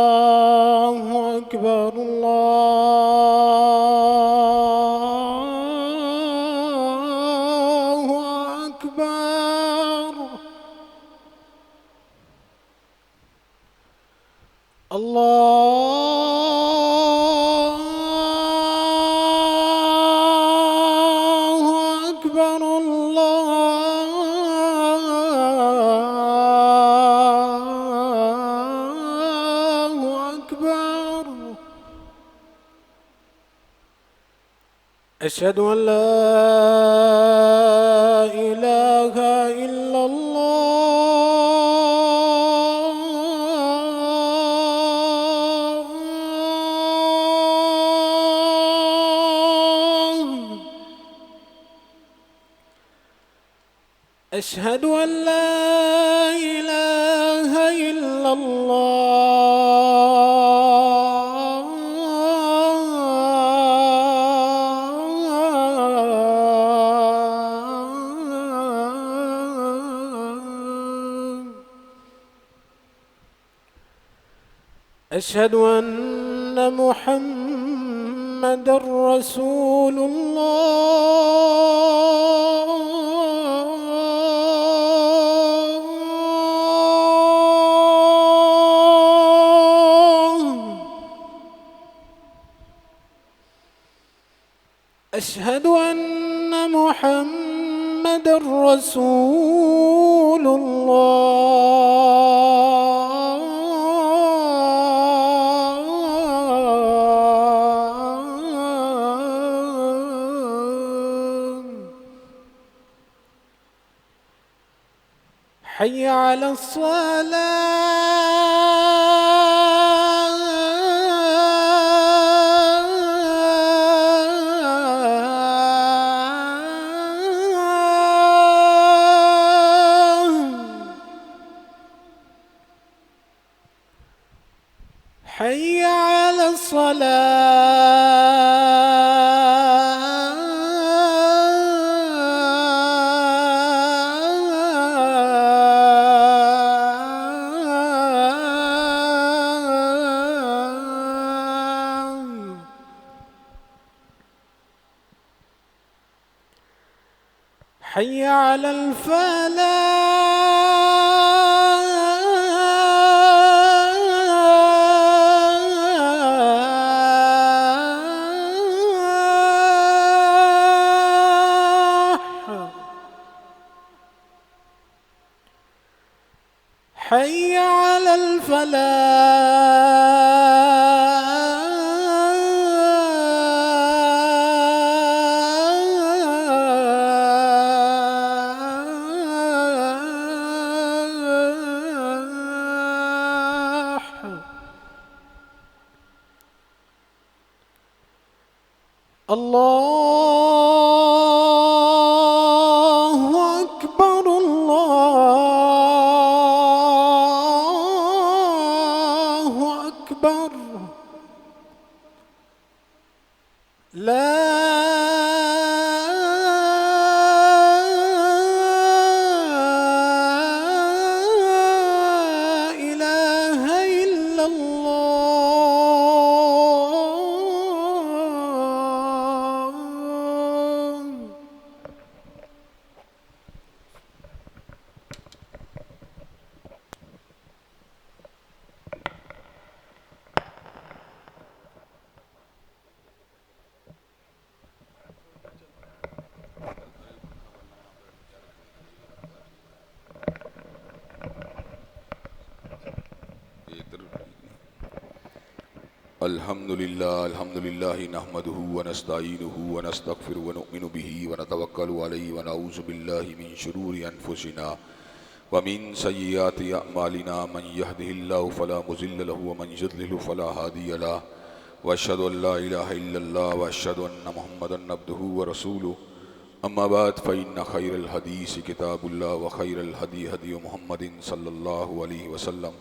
الله أكبر الله أكبر الله أكبر الله أكبر أشهد أن لا إله إلا الله أشهد أن لا إله إلا الله أشهد أن محمد رسول الله أشهد أن محمد رسول الله حي على الصلاة حي على الصلاة حي على الفلاح حي على الفلاح الله أكبر الله أكبر لا إله إلا الله الحمد لله نحمده ونستعينه ونستغفره ونؤمن به ونتوكل عليه ونعوذ بالله من شرور أنفسنا ومن سيئات أعمالنا من يهده الله فلا مضل له ومن يضلل فلا هادي له وأشهد أن لا إله إلا الله وأشهد أن محمدا عبده ورسوله أما بعد فإن خير الحديث كتاب الله وخير الهدي هدي محمد صلى الله عليه وسلم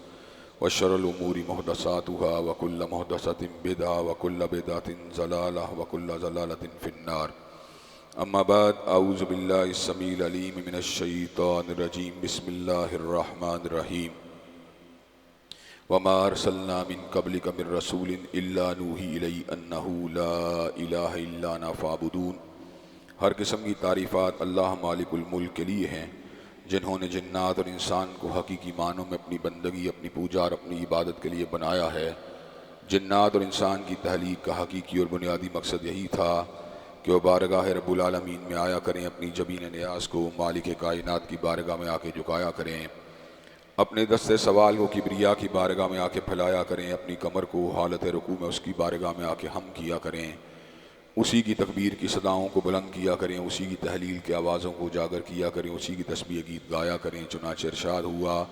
وشر الأمور محدثاتها وكل محدثة بدعة وكل بدعة ضلالة وكل ضلالة في النار أما بعد أعوذ بالله السميع العليم من الشيطان الرجيم بسم الله الرحمن الرحيم وما ارسلنا من قبلك من رسول الا نوحی الی انہ لا الہ الا انا فاعبدون۔ ہر قسم کی تعریفات اللہ مالک الملک کے لیے ہیں، جنہوں نے جنات اور انسان کو حقیقی معنوں میں اپنی بندگی، اپنی پوجا اور اپنی عبادت کے لیے بنایا ہے۔ جنات اور انسان کی تخلیق کا حقیقی اور بنیادی مقصد یہی تھا کہ وہ بارگاہ رب العالمین میں آیا کریں، اپنی جبین نیاز کو مالک کائنات کی بارگاہ میں آ کے جھکایا کریں، اپنے دست سوال کو کبریا کی بارگاہ میں آ کے پھیلایا کریں، اپنی کمر کو حالت رکوع میں اس کی بارگاہ میں آ کے ہم کیا کریں، اسی کی تکبیر کی صداؤں کو بلند کیا کریں، اسی کی تحلیل کے آوازوں کو اجاگر کیا کریں، اسی کی تسبیح گیت گایا کریں۔ چنانچہ ارشاد ہوا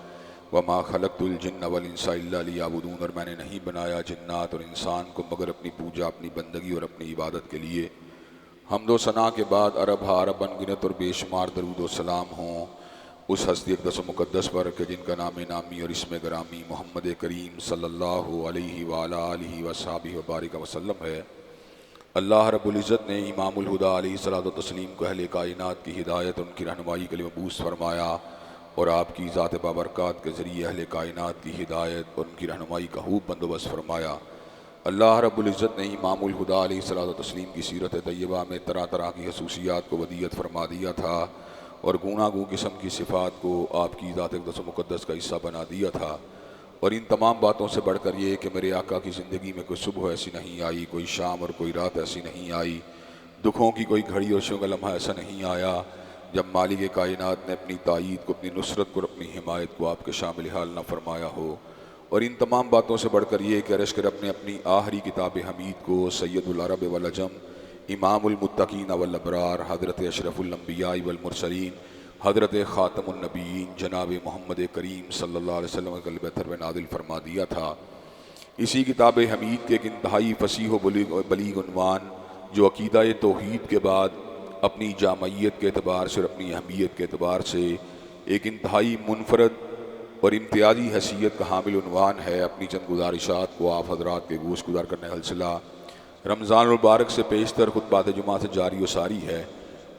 وما خلقت الجن والانس الا لیعبدون، اور میں نے نہیں بنایا جنات اور انسان کو مگر اپنی پوجا، اپنی بندگی اور اپنی عبادت کے لیے۔ حمد و ثنا کے بعد عرب ہا عرب انگنت اور بے شمار درود و سلام ہوں اس ہستی اقدس و مقدس پر کہ جن کا نام نامی اور اسم گرامی محمد کریم صلی اللہ علیہ وآلہ آلہ وصحبہ وبارک وسلم ہے۔ اللہ رب العزت نے امام الہدیٰ علیہ الصلوۃ والتسلیم کو اہل کائنات کی ہدایت اور ان کی رہنمائی کے لیے مبعوث فرمایا، اور آپ کی ذات بابرکات کے ذریعے اہل کائنات کی ہدایت اور ان کی رہنمائی کا خوب بندوبست فرمایا۔ اللہ رب العزت نے امام الہدیٰ علیہ الصلوۃ والتسلیم کی سیرت طیبہ میں طرح طرح کی خصوصیات کو ودیت فرما دیا تھا، اور گوناگوں قسم کی صفات کو آپ کی ذات اقدس و مقدس کا حصہ بنا دیا تھا۔ اور ان تمام باتوں سے بڑھ کر یہ کہ میرے آقا کی زندگی میں کوئی صبح ایسی نہیں آئی، کوئی شام اور کوئی رات ایسی نہیں آئی، دکھوں کی کوئی گھڑی اور شوق لمحہ ایسا نہیں آیا جب مالک کائنات نے اپنی تائید کو، اپنی نصرت کو اور اپنی حمایت کو آپ کے شامل حال نہ فرمایا ہو۔ اور ان تمام باتوں سے بڑھ کر یہ کہ عرش کے رب نے اپنی آخری کتاب حمید کو سید العرب والعجم، امام المتقین والابرار، حضرت اشرف الانبیاء والمرسلین، حضرت خاتم النبیین جناب محمد کریم صلی اللہ علیہ وسلم کے قلب اطہر میں نازل فرما دیا تھا۔ اسی کتاب حمید کے ایک انتہائی فصیح و بلیغ عنوان جو عقیدہ توحید کے بعد اپنی جامعیت کے اعتبار سے اور اپنی اہمیت کے اعتبار سے ایک انتہائی منفرد اور امتیازی حیثیت کا حامل عنوان ہے، اپنی چند گزارشات کو آپ حضرات کے گوش گزار کرنے کا سلسلہ رمضان المبارک سے پیشتر خطبات جمعہ سے جاری و ساری ہے۔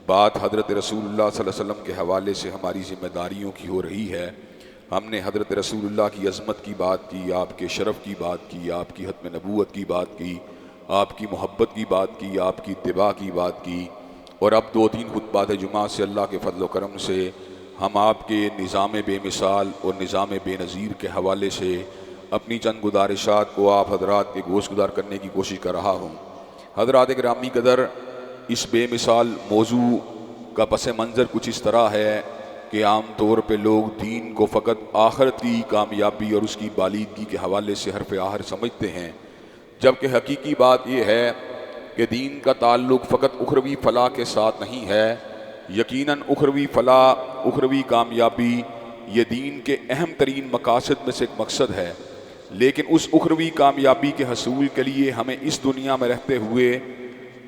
بات حضرت رسول اللہ صلی اللہ علیہ وسلم کے حوالے سے ہماری ذمہ داریوں کی ہو رہی ہے۔ ہم نے حضرت رسول اللہ کی عظمت کی بات کی، آپ کے شرف کی بات کی، آپ کی ختم نبوت کی بات کی، آپ کی محبت کی بات کی، آپ کی اتباع کی بات کی، اور اب 2-3 خطبات جمعہ سے اللہ کے فضل و کرم سے ہم آپ کے نظام بے مثال اور نظام بے نظیر کے حوالے سے اپنی چند گزارشات کو آپ حضرات کے گوش گزار کرنے کی کوشش کر رہا ہوں۔ حضرات گرامی قدر، اس بے مثال موضوع کا پس منظر کچھ اس طرح ہے کہ عام طور پہ لوگ دین کو فقط آخرت کی کامیابی اور اس کی بالیدگی کے حوالے سے حرف آخر سمجھتے ہیں، جبکہ حقیقی بات یہ ہے کہ دین کا تعلق فقط اخروی فلاح کے ساتھ نہیں ہے۔ یقیناً اخروی فلاح، اخروی کامیابی یہ دین کے اہم ترین مقاصد میں سے ایک مقصد ہے، لیکن اس اخروی کامیابی کے حصول کے لیے ہمیں اس دنیا میں رہتے ہوئے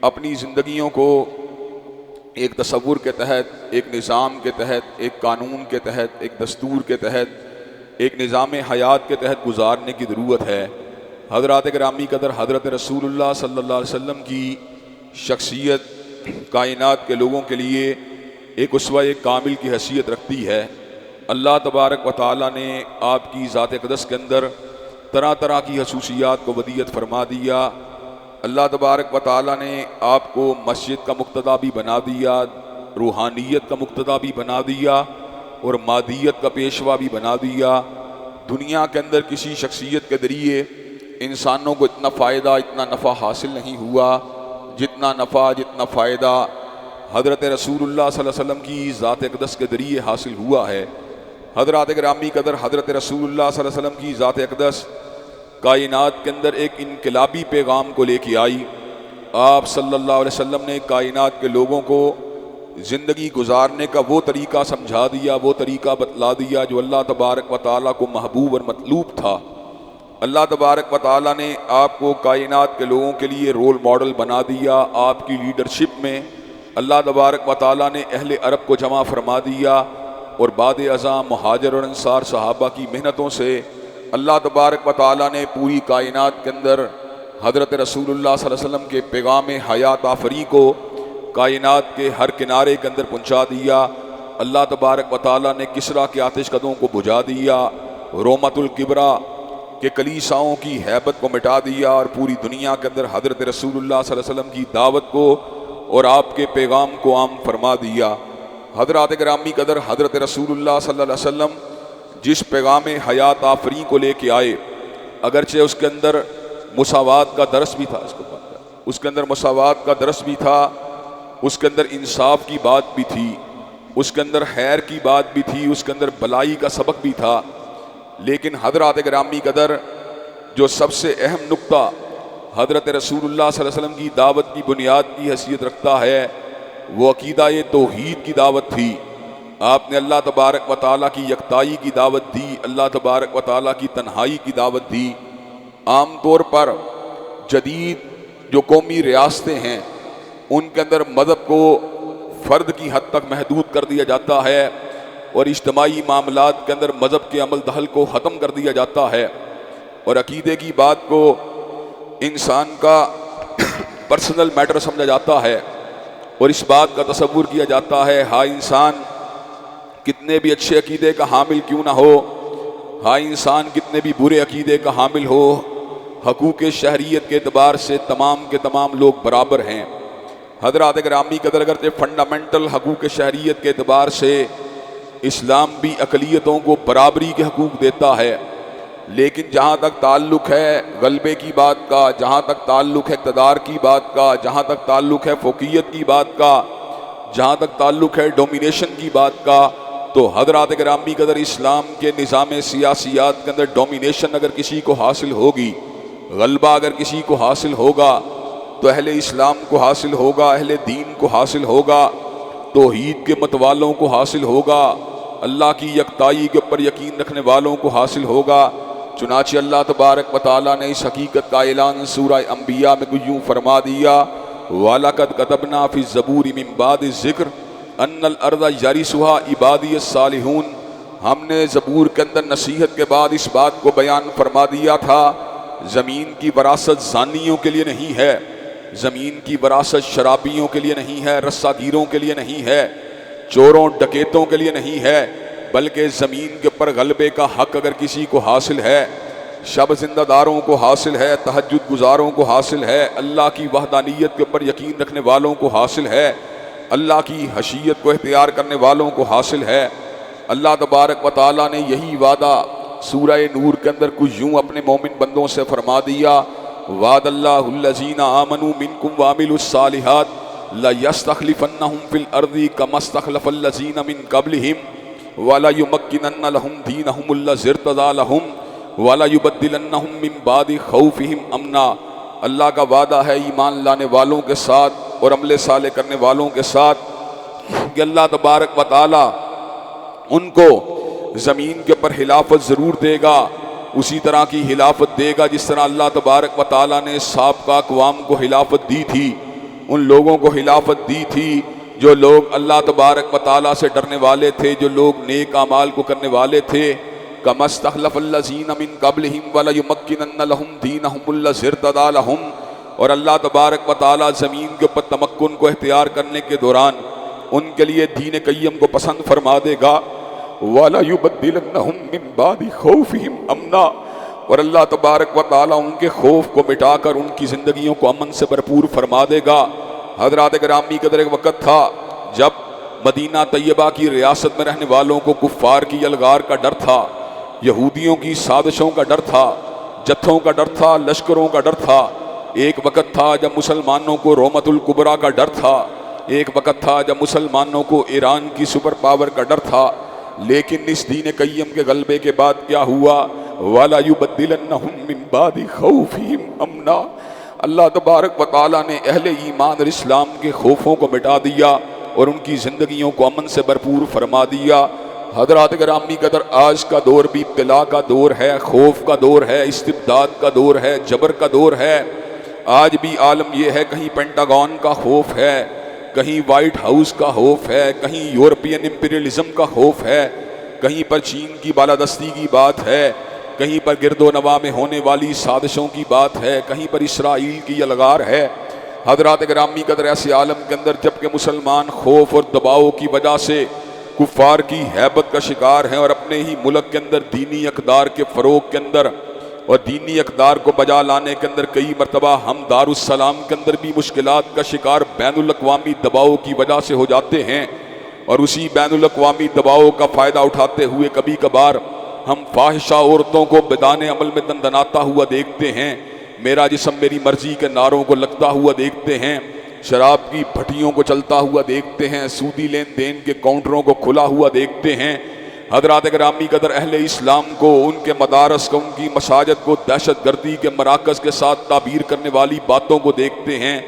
اپنی زندگیوں کو ایک تصور کے تحت، ایک نظام کے تحت، ایک قانون کے تحت، ایک دستور کے تحت، ایک نظام حیات کے تحت گزارنے کی ضرورت ہے۔ حضرات گرامی قدر، حضرت رسول اللہ صلی اللہ علیہ وسلم کی شخصیت کائنات کے لوگوں کے لیے ایک اسوہ کامل کی حیثیت رکھتی ہے۔ اللہ تبارک و تعالیٰ نے آپ کی ذات اقدس کے اندر طرح طرح کی خصوصیات کو ودیت فرما دیا۔ اللہ تبارک و تعالیٰ نے آپ کو مسجد کا مقتدی بھی بنا دیا، روحانیت کا مقتدی بھی بنا دیا، اور مادیت کا پیشوا بھی بنا دیا۔ دنیا کے اندر کسی شخصیت کے ذریعے انسانوں کو اتنا فائدہ، اتنا نفع حاصل نہیں ہوا جتنا نفع، جتنا فائدہ حضرت رسول اللہ صلی اللہ علیہ وسلم کی ذات اقدس کے ذریعے حاصل ہوا ہے۔ حضرات گرامی قدر، حضرت رسول اللہ صلی اللہ علیہ وسلم کی ذات اقدس کائنات کے اندر ایک انقلابی پیغام کو لے کے آئی۔ آپ صلی اللہ علیہ وسلم نے کائنات کے لوگوں کو زندگی گزارنے کا وہ طریقہ سمجھا دیا، وہ طریقہ بتلا دیا جو اللہ تبارک و تعالیٰ کو محبوب اور مطلوب تھا۔ اللہ تبارک و تعالیٰ نے آپ کو کائنات کے لوگوں کے لیے رول ماڈل بنا دیا۔ آپ کی لیڈرشپ میں اللہ تبارک و تعالیٰ نے اہل عرب کو جمع فرما دیا، اور بعد ازاں مہاجر اور انصار صحابہ کی محنتوں سے اللہ تبارک و تعالیٰ نے پوری کائنات کے اندر حضرت رسول اللہ صلی اللہ علیہ وسلم کے پیغام حیات آفری کو کائنات کے ہر کنارے کے اندر پہنچا دیا۔ اللہ تبارک و تعالیٰ نے کسریٰ کے آتش قدوں کو بجھا دیا، رومت الکبریٰ کہ کلیساؤں کی ہیبت کو مٹا دیا اور پوری دنیا کے اندر حضرت رسول اللہ صلی اللہ علیہ وسلم کی دعوت کو اور آپ کے پیغام کو عام فرما دیا۔ حضرات گرامی قدر، حضرت رسول اللہ صلی اللہ علیہ وسلم جس پیغام حیات آفرین کو لے کے آئے، اگرچہ اس کے اندر مساوات کا درس بھی تھا، اس کے اندر مساوات کا درس بھی تھا، اس کے اندر انصاف کی بات بھی تھی، اس کے اندر خیر کی بات بھی تھی، اس کے اندر بلائی کا سبق بھی تھا، لیکن حضرات گرامی قدر جو سب سے اہم نقطہ حضرت رسول اللہ صلی اللہ علیہ وسلم کی دعوت کی بنیاد کی حیثیت رکھتا ہے وہ عقیدہ توحید کی دعوت تھی۔ آپ نے اللہ تبارک و تعالیٰ کی یکتائی کی دعوت دی، اللہ تبارک و تعالیٰ کی تنہائی کی دعوت دی۔ عام طور پر جدید جو قومی ریاستیں ہیں ان کے اندر مذہب کو فرد کی حد تک محدود کر دیا جاتا ہے اور اجتماعی معاملات کے اندر مذہب کے عمل دخل کو ختم کر دیا جاتا ہے، اور عقیدے کی بات کو انسان کا پرسنل میٹر سمجھا جاتا ہے، اور اس بات کا تصور کیا جاتا ہے ہاں انسان کتنے بھی اچھے عقیدے کا حامل کیوں نہ ہو، ہاں انسان کتنے بھی برے عقیدے کا حامل ہو، حقوق شہریت کے اعتبار سے تمام کے تمام لوگ برابر ہیں۔ حضرات گرامی قدر اگرچہ فنڈامنٹل حقوق شہریت کے اعتبار سے اسلام بھی اقلیتوں کو برابری کے حقوق دیتا ہے، لیکن جہاں تک تعلق ہے غلبے کی بات کا، جہاں تک تعلق ہے اقتدار کی بات کا، جہاں تک تعلق ہے فوقیت کی بات کا، جہاں تک تعلق ہے ڈومینیشن کی بات کا، تو حضرات گرامی قدر اسلام کے نظام سیاسیات کے اندر ڈومینیشن اگر کسی کو حاصل ہوگی، غلبہ اگر کسی کو حاصل ہوگا تو اہل اسلام کو حاصل ہوگا، اہل دین کو حاصل ہوگا، توحید کے متوالوں کو حاصل ہوگا، اللہ کی یکتائی کے اوپر یقین رکھنے والوں کو حاصل ہوگا۔ چنانچہ اللہ تبارک و تعالیٰ نے اس حقیقت کا اعلان سورہ انبیاء میں کچھ یوں فرما دیا، وَلَقَدْ كَتَبْنَا فِي الزَّبُورِ مِن بَعْدِ الذِّكْرِ أَنَّ الْأَرْضَ يَرِثُهَا عِبَادِيَ الصَّالِحُونَ۔ ہم نے زبور کے اندر نصیحت کے بعد اس بات کو بیان فرما دیا تھا، زمین کی وراثت زانیوں کے لیے نہیں ہے، زمین کی وراثت شرابیوں کے لیے نہیں ہے، رسہ گیروں کے لیے نہیں ہے، چوروں ڈکیتوں کے لیے نہیں ہے، بلکہ زمین کے اوپر غلبے کا حق اگر کسی کو حاصل ہے، شب زندہ داروں کو حاصل ہے، تہجد گزاروں کو حاصل ہے، اللہ کی وحدانیت کے اوپر یقین رکھنے والوں کو حاصل ہے، اللہ کی حشیت کو اختیار کرنے والوں کو حاصل ہے۔ اللہ تبارک و تعالیٰ نے یہی وعدہ سورہ نور کے اندر کچھ یوں اپنے مومن بندوں سے فرما دیا، وعد اللہ الذین آمنوا منکم وعملوا الصالحات لَيَسْتَخْلِفَنَّهُمْ فِي الْأَرْضِ كَمَا اسْتَخْلَفَ الَّذِينَ مِن قَبْلِهِمْ وَلَيُمَكِّنَنَّ لَهُمْ دِينَهُمُ الَّذِي ارْتَضَىٰ لَهُمْ وَلَيُبَدِّلَنَّهُمْ مِن بَعْدِ خَوْفِهِمْ أَمْنًا۔ اللہ کا وعدہ ہے ایمان لانے والوں کے ساتھ اور عمل صالح کرنے والوں کے ساتھ کہ اللہ تبارک و تعالی ان کو زمین کے اوپر خلافت ضرور دے گا، اسی طرح کی خلافت دے گا جس طرح اللہ تبارک و تعالی نے سابقہ اقوام کو خلافت دی تھی، ان لوگوں کو خلافت دی تھی جو لوگ اللہ تبارک و تعالیٰ سے ڈرنے والے تھے، جو لوگ نیک اعمال کو کرنے والے تھے۔ کما استخلف الذین من قبلہم وليمکنن لهم دینہم الذی ارتضیٰ لهم، اور اللہ تبارک و تعالیٰ زمین کے اوپر تمکن کو اختیار کرنے کے دوران ان کے لیے دین قیم کو پسند فرما دے گا، وَلَيُبَدِّلَنَّهُم مِّن بَعْدِ خَوْفِهِمْ أَمْنًا، اور اللہ تبارک و تعالیٰ ان کے خوف کو مٹا کر ان کی زندگیوں کو امن سے بھرپور فرما دے گا۔ حضرات گرامی قدر ایک وقت تھا جب مدینہ طیبہ کی ریاست میں رہنے والوں کو کفار کی یلغار کا ڈر تھا، یہودیوں کی سازشوں کا ڈر تھا، جتھوں کا ڈر تھا، لشکروں کا ڈر تھا۔ ایک وقت تھا جب مسلمانوں کو رومت الکبریٰ کا ڈر تھا، ایک وقت تھا جب مسلمانوں کو ایران کی سپر پاور کا ڈر تھا، لیکن اس دین قیم کے غلبے کے بعد کیا ہوا؟ وَلَيُبَدِّلَنَّهُم مِّن بَعْدِ خَوْفِهِمْ أَمْنًا، اللہ تبارک و تعالیٰ نے اہل ایمان اور اسلام کے خوفوں کو مٹا دیا اور ان کی زندگیوں کو امن سے بھرپور فرما دیا۔ حضرات گرامی قدر آج کا دور بھی ابتلا کا دور ہے، خوف کا دور ہے، استبداد کا دور ہے، جبر کا دور ہے۔ آج بھی عالم یہ ہے، کہیں پینٹاگون کا خوف ہے، کہیں وائٹ ہاؤس کا خوف ہے، کہیں یورپین امپیریلزم کا خوف ہے، کہیں پر چین کی بالادستی کی بات ہے، کہیں پر گرد و نواح میں ہونے والی سازشوں کی بات ہے، کہیں پر اسرائیل کی یلغار ہے۔ حضرات گرامی قدر ایسے عالم کے اندر جبکہ مسلمان خوف اور دباؤ کی وجہ سے کفار کی ہیبت کا شکار ہیں اور اپنے ہی ملک کے اندر دینی اقدار کے فروغ کے اندر اور دینی اقدار کو بجا لانے کے اندر کئی مرتبہ ہم دارالسلام کے اندر بھی مشکلات کا شکار بین الاقوامی دباؤ کی وجہ سے ہو جاتے ہیں، اور اسی بین الاقوامی دباؤ کا فائدہ اٹھاتے ہوئے کبھی کبھار ہم فاحشہ عورتوں کو بدان عمل میں دندناتا ہوا دیکھتے ہیں، میرا جسم میری مرضی کے نعروں کو لگتا ہوا دیکھتے ہیں، شراب کی بھٹیوں کو چلتا ہوا دیکھتے ہیں، سودی لین دین کے کاؤنٹروں کو کھلا ہوا دیکھتے ہیں۔ حضرات گرامی قدر اہل اسلام کو، ان کے مدارس کو، ان کی مساجد کو دہشت گردی کے مراکز کے ساتھ تعبیر کرنے والی باتوں کو دیکھتے ہیں،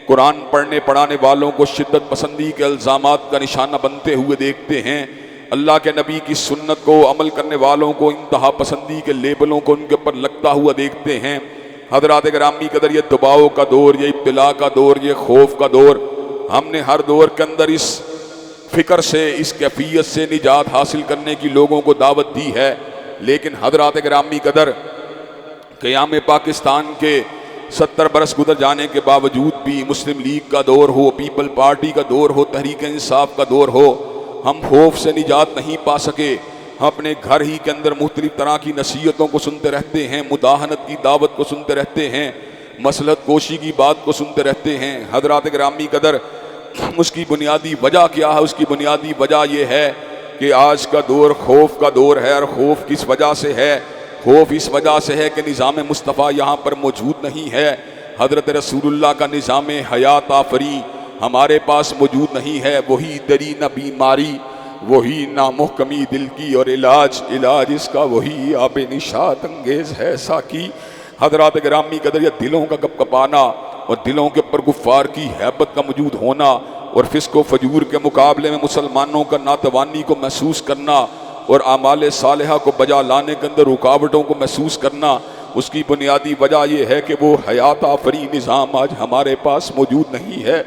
قرآن پڑھنے پڑھانے والوں کو شدت پسندی کے الزامات کا نشانہ بنتے ہوئے دیکھتے ہیں، اللہ کے نبی کی سنت کو عمل کرنے والوں کو انتہا پسندی کے لیبلوں کو ان کے اوپر لگتا ہوا دیکھتے ہیں۔ حضرات گرامی قدر یہ دباؤ کا دور، یہ ابتلا کا دور، یہ خوف کا دور، ہم نے ہر دور کے اندر اس فکر سے، اس کیفیت سے نجات حاصل کرنے کی لوگوں کو دعوت دی ہے، لیکن حضرات گرامی قدر قیام پاکستان کے 70 برس گزر جانے کے باوجود بھی مسلم لیگ کا دور ہو، پیپل پارٹی کا دور ہو، تحریک انصاف کا دور ہو، ہم خوف سے نجات نہیں پا سکے۔ ہم اپنے گھر ہی کے اندر مختلف طرح کی نصیحتوں کو سنتے رہتے ہیں، مداہنت کی دعوت کو سنتے رہتے ہیں، مصلحت کوشی کی بات کو سنتے رہتے ہیں۔ حضرات گرامی قدر اس کی بنیادی وجہ کیا ہے؟ اس کی بنیادی وجہ یہ ہے کہ آج کا دور خوف کا دور ہے، اور خوف کس وجہ سے ہے؟ خوف اس وجہ سے ہے کہ نظام مصطفیٰ یہاں پر موجود نہیں ہے، حضرت رسول اللہ کا نظام حیات آفری ہمارے پاس موجود نہیں ہے، وہی دری نہ بیماری، وہی نامحکمی دل کی، اور علاج اس کا وہی آب نشاط انگیز ہے ساکی۔ حضرات گرامی قدر یہ دلوں کا کپ کپانا اور دلوں کے اوپر کفار کی ہیبت کا موجود ہونا، اور فسق و فجور کے مقابلے میں مسلمانوں کا ناتوانی کو محسوس کرنا، اور اعمال صالحہ کو بجا لانے کے اندر رکاوٹوں کو محسوس کرنا، اس کی بنیادی وجہ یہ ہے کہ وہ حیات آفری نظام آج ہمارے پاس موجود نہیں ہے،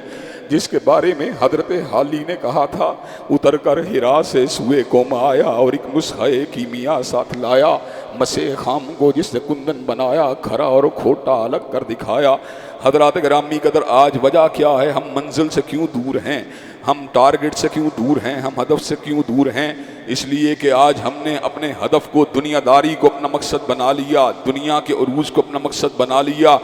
جس کے بارے میں حضرت حالی نے کہا تھا، اتر کر ہرا سے سوئے قوم آیا اور ایک نسخہ کیمیا ساتھ لایا، مسے خام کو جس نے کندن بنایا، کھرا اور کھوٹا الگ کر دکھایا۔ حضرات گرامی قدر آج وجہ کیا ہے؟ ہم منزل سے کیوں دور ہیں؟ ہم ٹارگٹ سے کیوں دور ہیں؟ ہم ہدف سے کیوں دور ہیں؟ اس لیے کہ آج ہم نے اپنے ہدف کو، دنیا داری کو اپنا مقصد بنا لیا، دنیا کے عروج کو اپنا مقصد بنا لیا،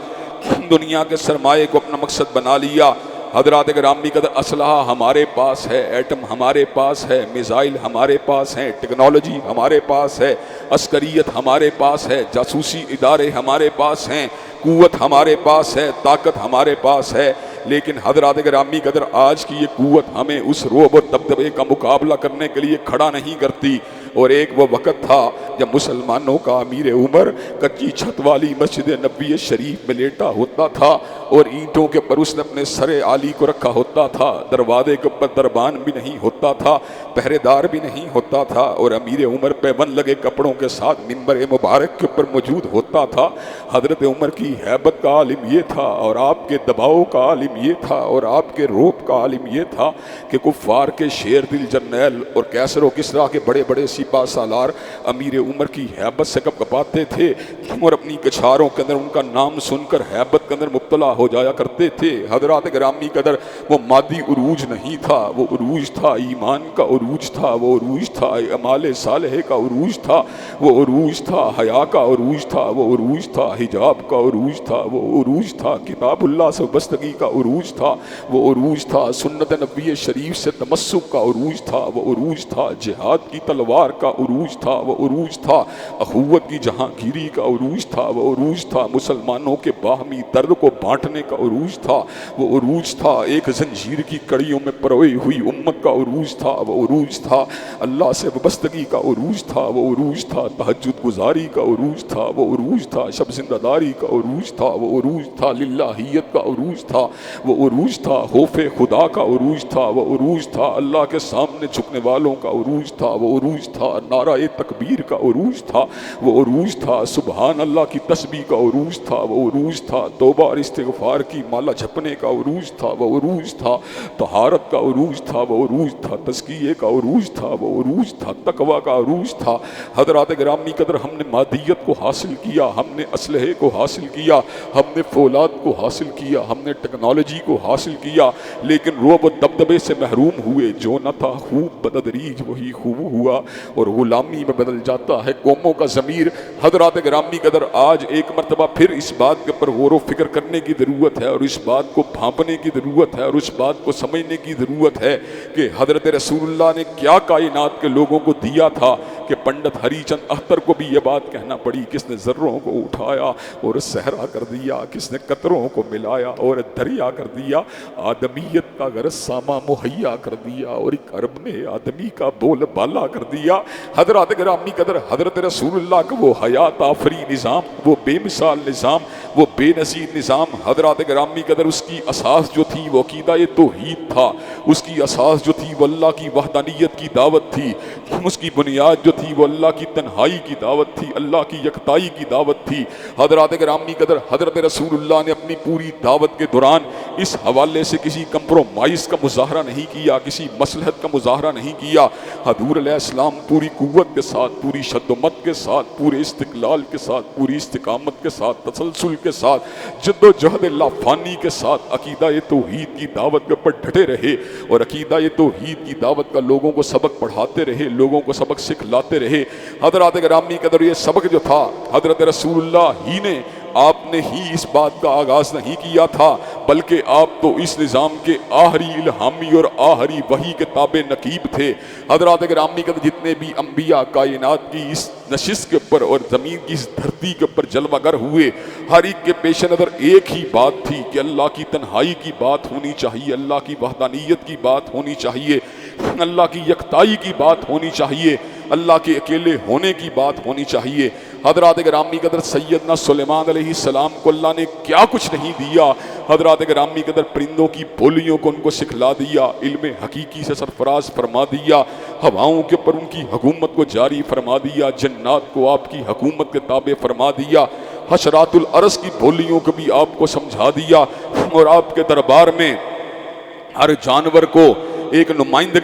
دنیا کے سرمایے کو اپنا مقصد بنا لیا۔ حضرات گرامی قدر اسلحہ ہمارے پاس ہے، ایٹم ہمارے پاس ہے، میزائل ہمارے پاس ہیں، ٹیکنالوجی ہمارے پاس ہے، عسکریت ہمارے پاس ہے، جاسوسی ادارے ہمارے پاس ہیں، قوت ہمارے پاس ہے، طاقت ہمارے پاس ہے، لیکن حضرات گرامی قدر آج کی یہ قوت ہمیں اس رعب اور دبدبے کا مقابلہ کرنے کے لیے کھڑا نہیں کرتی۔ اور ایک وہ وقت تھا جب مسلمانوں کا امیر عمر کچی چھت والی مسجد نبوی شریف میں لیٹا ہوتا تھا، اور اینٹوں کے پر اس نے اپنے سر عالی کو رکھا ہوتا تھا، دروازے کے اوپر دربان بھی نہیں ہوتا تھا، پہرے دار بھی نہیں ہوتا تھا، اور امیر عمر پیون لگے کپڑوں کے ساتھ منبر مبارک کے اوپر موجود ہوتا تھا۔ حضرت عمر کی ہیبت کا عالم یہ تھا، اور آپ کے دباؤ کا عالم یہ تھا، اور آپ کے روب کا عالم یہ تھا کہ کفار کے شیر دل جرنیل اور کیسر و کسریٰ کے بڑے بڑے سپاہ سالار امیر عمر کی ہیبت سے کپ کپاتے تھے، اور اپنی کچھاروں کے اندر ان کا نام سن کر ہیبت کے اندر مبتلا ہو جایا کرتے تھے۔ حضرات گرامی قدر وہ مادی عروج نہیں تھا، وہ عروج تھا ایمان کا عروج تھا، وہ عروج تھا اعمال صالح کا عروج تھا، وہ عروج تھا حیا کا عروج تھا، وہ عروج تھا حجاب کا عروج تھا، وہ عروج تھا کتاب اللہ سے وابستگی کا عروج تھا، وہ عروج تھا سنت نبی شریف سے تمسک کا عروج تھا، وہ عروج تھا جہاد کی تلوار کا عروج تھا، وہ عروج تھا اخوت کی جہانگیری کا عروج تھا، وہ عروج تھا مسلمانوں کے باہمی درد کو بانٹنے کا عروج تھا، وہ عروج تھا ایک زنجیر کی کڑیوں میں پروئی ہوئی امت کا عروج تھا، وہ عروج تھا اللہ سے وابستگی کا عروج تھا، وہ عروج تھا تہجد گزاری کا عروج تھا، وہ عروج تھا شب زندہ داری کا عروج تھا، وہ عروج تھا للہیت کا عروج تھا، وہ عروج تھا خوف خدا کا عروج تھا، وہ عروج تھا اللہ کے سامنے جھکنے والوں کا عروج تھا، وہ عروج تھا نعرہ تکبیر کا عروج تھا، وہ عروج تھا سبحان اللہ کی تسبیح کا عروج تھا، وہ عروج تھا توبہ اور استغفار کی مالا جھپنے کا عروج تھا، وہ عروج تھا طہارت کا عروج تھا، وہ عروج تھا تزکیے کا عروج تھا، وہ عروج تھا تقوی کا عروج تھا۔ حضرات گرامی قدر ہم نے مادیت کو حاصل کیا، ہم نے اسلحے کو حاصل کیا، ہم نے فولاد کو حاصل کیا، ہم نے ٹیکنالوجی کو حاصل کیا، لیکن رعب و دبدبے سے محروم ہوئے۔ جو نہ تھا خوب بدتدریج وہی خوب ہوا، اور غلامی میں بدل جاتا ہے قوموں کا ضمیر۔ حضرات گرامی قدر، آج ایک مرتبہ پھر اس بات کے اوپر غور و فکر کرنے کی ضرورت ہے اور اس بات کو بھانپنے کی ضرورت ہے اور اس بات کو سمجھنے کی ضرورت ہے کہ حضرت رسول اللہ نے کیا کائنات کے لوگوں کو دیا تھا کہ پنڈت ہری چند اختر کو بھی یہ بات کہنا پڑی، کس نے ذروں کو اٹھایا اور صحرا کر دیا، کس نے قطروں کو ملایا اور دریا کر دیا، آدمیت کا غرض ساما مہیا کر دیا اور ایک عرب نے آدمی کا بول بالا کر دیا۔ حضرات گرامی قدر، حضرت رسول اللہ کا وہ حیات آفری نظام، وہ بے مثال نظام، وہ بے نظیر نظام، حضرات گرامی قدر اس کی اساس جو تھی وہ عقیدہ توحید تھا، اس کی اساس جو تھی وہ اللہ کی وحدانیت کی دعوت تھی، اس کی بنیاد جو تھی وہ اللہ کی تنہائی کی دعوت تھی، اللہ کی یکتائی کی دعوت تھی۔ حضرات گرامی قدر، حضرت رسول اللہ نے اپنی پوری دعوت کے دوران اس حوالے سے کسی کمپرومائز کا مظاہرہ نہیں کیا، کسی مصلحت کا مظاہرہ نہیں کیا۔ حضور علیہ السلام پوری قوت کے ساتھ، پوری شدت کے ساتھ، پورے استقلال کے ساتھ، پوری استقامت کے ساتھ، تسلسل کے ساتھ، جد و جہد اللہ فانی کے ساتھ عقیدہ توحید کی دعوت کے اوپر ڈٹے رہے اور عقیدہ توحید کی دعوت کا لوگوں کو سبق پڑھاتے رہے، لوگوں کو سبق سکھلاتے رہے۔ حضرات گرامی قدر، یہ سبق جو تھا حضرت رسول اللہ ہی نے، آپ نے ہی اس بات کا آغاز نہیں کیا تھا، بلکہ آپ تو اس نظام کے آخری الہامی اور آخری وحی کے تابع نقیب تھے۔ حضرات گرامی قدر، جتنے بھی انبیاء کائنات کی اس نشست کے اوپر اور زمین کی اس دھرتی کے اوپر جلوہ گر ہوئے، ہر ایک کے پیش نظر ایک ہی بات تھی کہ اللہ کی تنہائی کی بات ہونی چاہیے، اللہ کی وحدانیت کی بات ہونی چاہیے، اللہ کی یکتائی کی بات ہونی چاہیے، اللہ کے اکیلے ہونے کی بات ہونی چاہیے۔ حضرات گرامی قدر، سیدنا سلیمان علیہ السلام کو اللہ نے کیا کچھ نہیں دیا۔ حضرات گرامی قدر، پرندوں کی بولیوں کو ان کو سکھلا دیا، علم حقیقی سے سرفراز فرما دیا، ہواؤں کے اوپر ان کی حکومت کو جاری فرما دیا، جنات کو آپ کی حکومت کے تابع فرما دیا، حشرات الارض کی بولیوں کو بھی آپ کو سمجھا دیا، اور آپ کے دربار میں ہر جانور کو ایک نمائندے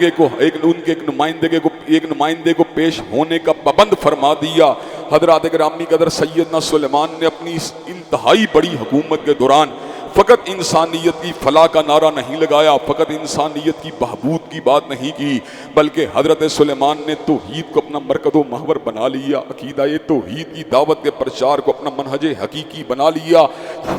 کو پیش ہونے کا پابند فرما دیا۔ حضرات گرامی قدر، سیدنا سلیمان نے اپنی اس انتہائی بڑی حکومت کے دوران فقط انسانیت کی فلاح کا نعرہ نہیں لگایا، فقط انسانیت کی بہبود کی بات نہیں کی، بلکہ حضرت سلیمان نے توحید کو اپنا مرکز و محور بنا لیا، عقیدہ توحید کی دعوت کے پرچار کو اپنا منہج حقیقی بنا لیا۔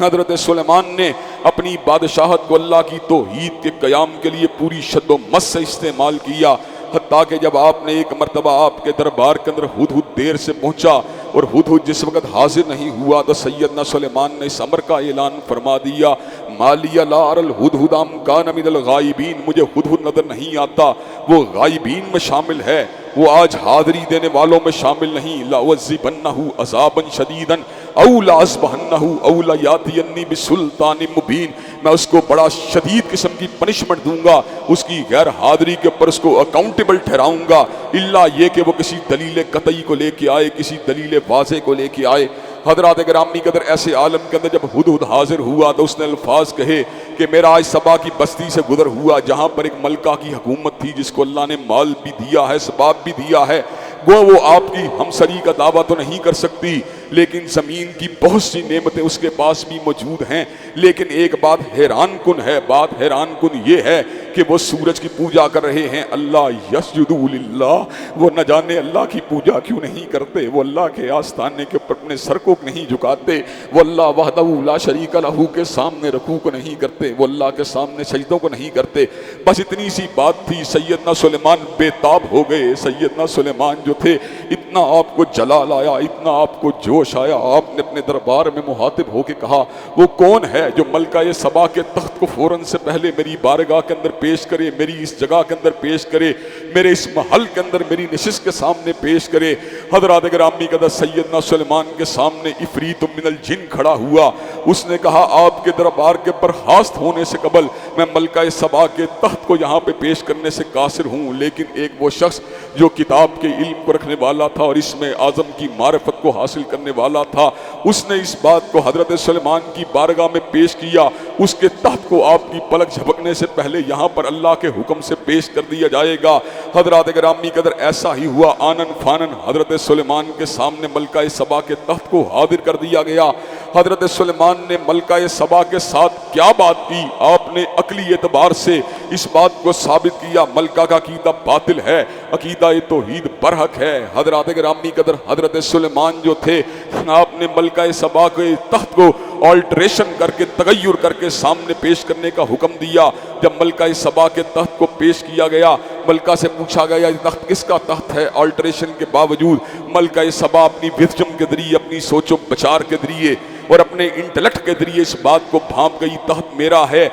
حضرت سلیمان نے اپنی بادشاہت کو اللہ کی توحید کے قیام کے لیے پوری شد و مس سے استعمال کیا، حتیٰ کہ جب آپ نے ایک مرتبہ آپ کے دربار کے اندر ہدہد دیر سے پہنچا اور ہدہد جس وقت حاضر نہیں ہوا تو سیدنا سلیمان نے اس امر کا اعلان فرما دیا، مالی لا اری الہدہد ام کان من الغائبین، مجھے ہدہد نظر نہیں آتا، وہ غائبین میں شامل ہے، وہ آج حاضری دینے والوں میں شامل نہیں۔ لَأُعَذِّبَنَّهُ عَذَابًا شَدِيدًا اَوْ لَأَذْبَحَنَّهُ اَوْ لَيَأْتِيَنِّي بِسُلْطَانٍ مُبِينٍ، میں اس کو بڑا شدید قسم کی پنشمنٹ دوں گا، اس کی غیر حاضری کے اوپر اس کو اکاؤنٹیبل ٹھہراؤں گا، الا یہ کہ وہ کسی دلیل قطعی کو لے کے آئے، کسی دلیل واضح کو لے کے آئے۔ حضرات گرامی قدر، ایسے عالم کے اندر جب ہدہد حاضر ہوا تو اس نے الفاظ کہے کہ میرا آج سبا کی بستی سے گزر ہوا، جہاں پر ایک ملکہ کی حکومت تھی جس کو اللہ نے مال بھی دیا ہے، اسباب بھی دیا ہے، وہ آپ کی ہمسری کا دعویٰ تو نہیں کر سکتی، لیکن زمین کی بہت سی نعمتیں اس کے پاس بھی موجود ہیں، لیکن ایک بات حیران کن ہے، بات حیران کن یہ ہے کہ وہ سورج کی پوجا کر رہے ہیں، اللہ یسجدوا للہ، وہ نہ جانے اللہ کی پوجا کیوں نہیں کرتے، وہ اللہ کے آستانے کے اوپر اپنے سر کو نہیں جھکاتے، وہ اللہ وحدہ لا شریک لہ کے سامنے رکوع کو نہیں کرتے، وہ اللہ کے سامنے سجدوں کو نہیں کرتے۔ بس اتنی سی بات تھی، سیدنا سلیمان بے تاب ہو گئے۔ سیدنا سلیمان جو تھے، اتنا آپ کو جلال آیا، اتنا آپ کو جوش آیا، آپ نے اپنے دربار میں مخاطب ہو کے کہا، وہ کون ہے جو ملکہ سبا کے تخت کو فوراً سے پہلے میری بارگاہ کے اندر پیش کرے، میری اس جگہ کے اندر پیش کرے، میرے اس محل کے اندر میری نشست کے سامنے پیش کرے۔ حضرات گرامی قدر، سیدنا سلیمان کے سامنے عفریت من الجن کھڑا ہوا، اس نے کہا آپ کے دربار کے برخاست ہونے سے قبل میں ملکہ سبا کے تخت کو یہاں پہ پیش کرنے سے قاصر ہوں، لیکن ایک وہ شخص جو کتاب کے علم کو رکھنے والا تھا اور اس میں اعظم کی معرفت کو حاصل کرنے والا تھا، اس نے اس بات کو حضرت سلیمان کی بارگاہ میں پیش کیا، اس کے تخت کو آپ کی پلک جھپکنے سے پہلے یہاں پر اللہ کے حکم سے پیش کر دیا جائے گا۔ حضرات گرامی قدر، ایسا ہی ہوا، آنن فانن حضرت سلیمان کے سامنے ملکہ سبا کے تخت کو حاضر کر دیا گیا۔ حضرت سلیمان نے ملکہ سبا کے ساتھ کیا بات کی؟ آپ نے عقلی اعتبار سے اس بات کو ثابت کیا ملکہ کا عقیدہ باطل ہے، عقیدہ توحید برحق ہے۔ حضرات گرامی قدر، حضرت سلیمان جو تھے، آپ نے ملکہ سبا کے تخت کو آلٹریشن کر کے، تغیر کر کے سامنے پیش کرنے کا حکم دیا۔ جب ملکہ سبا کے تخت کو پیش کیا گیا، ملکہ سے پوچھا گیا یہ تخت کس کا تخت ہے؟ آلٹریشن کے باوجود ملکہ سبا اپنی وزڈم کے ذریعے، اپنی سوچ و بچار کے ذریعے اور اپنے انٹلیکٹ کے ذریعے اس بات کو بھانپ گئی تخت میرا ہے،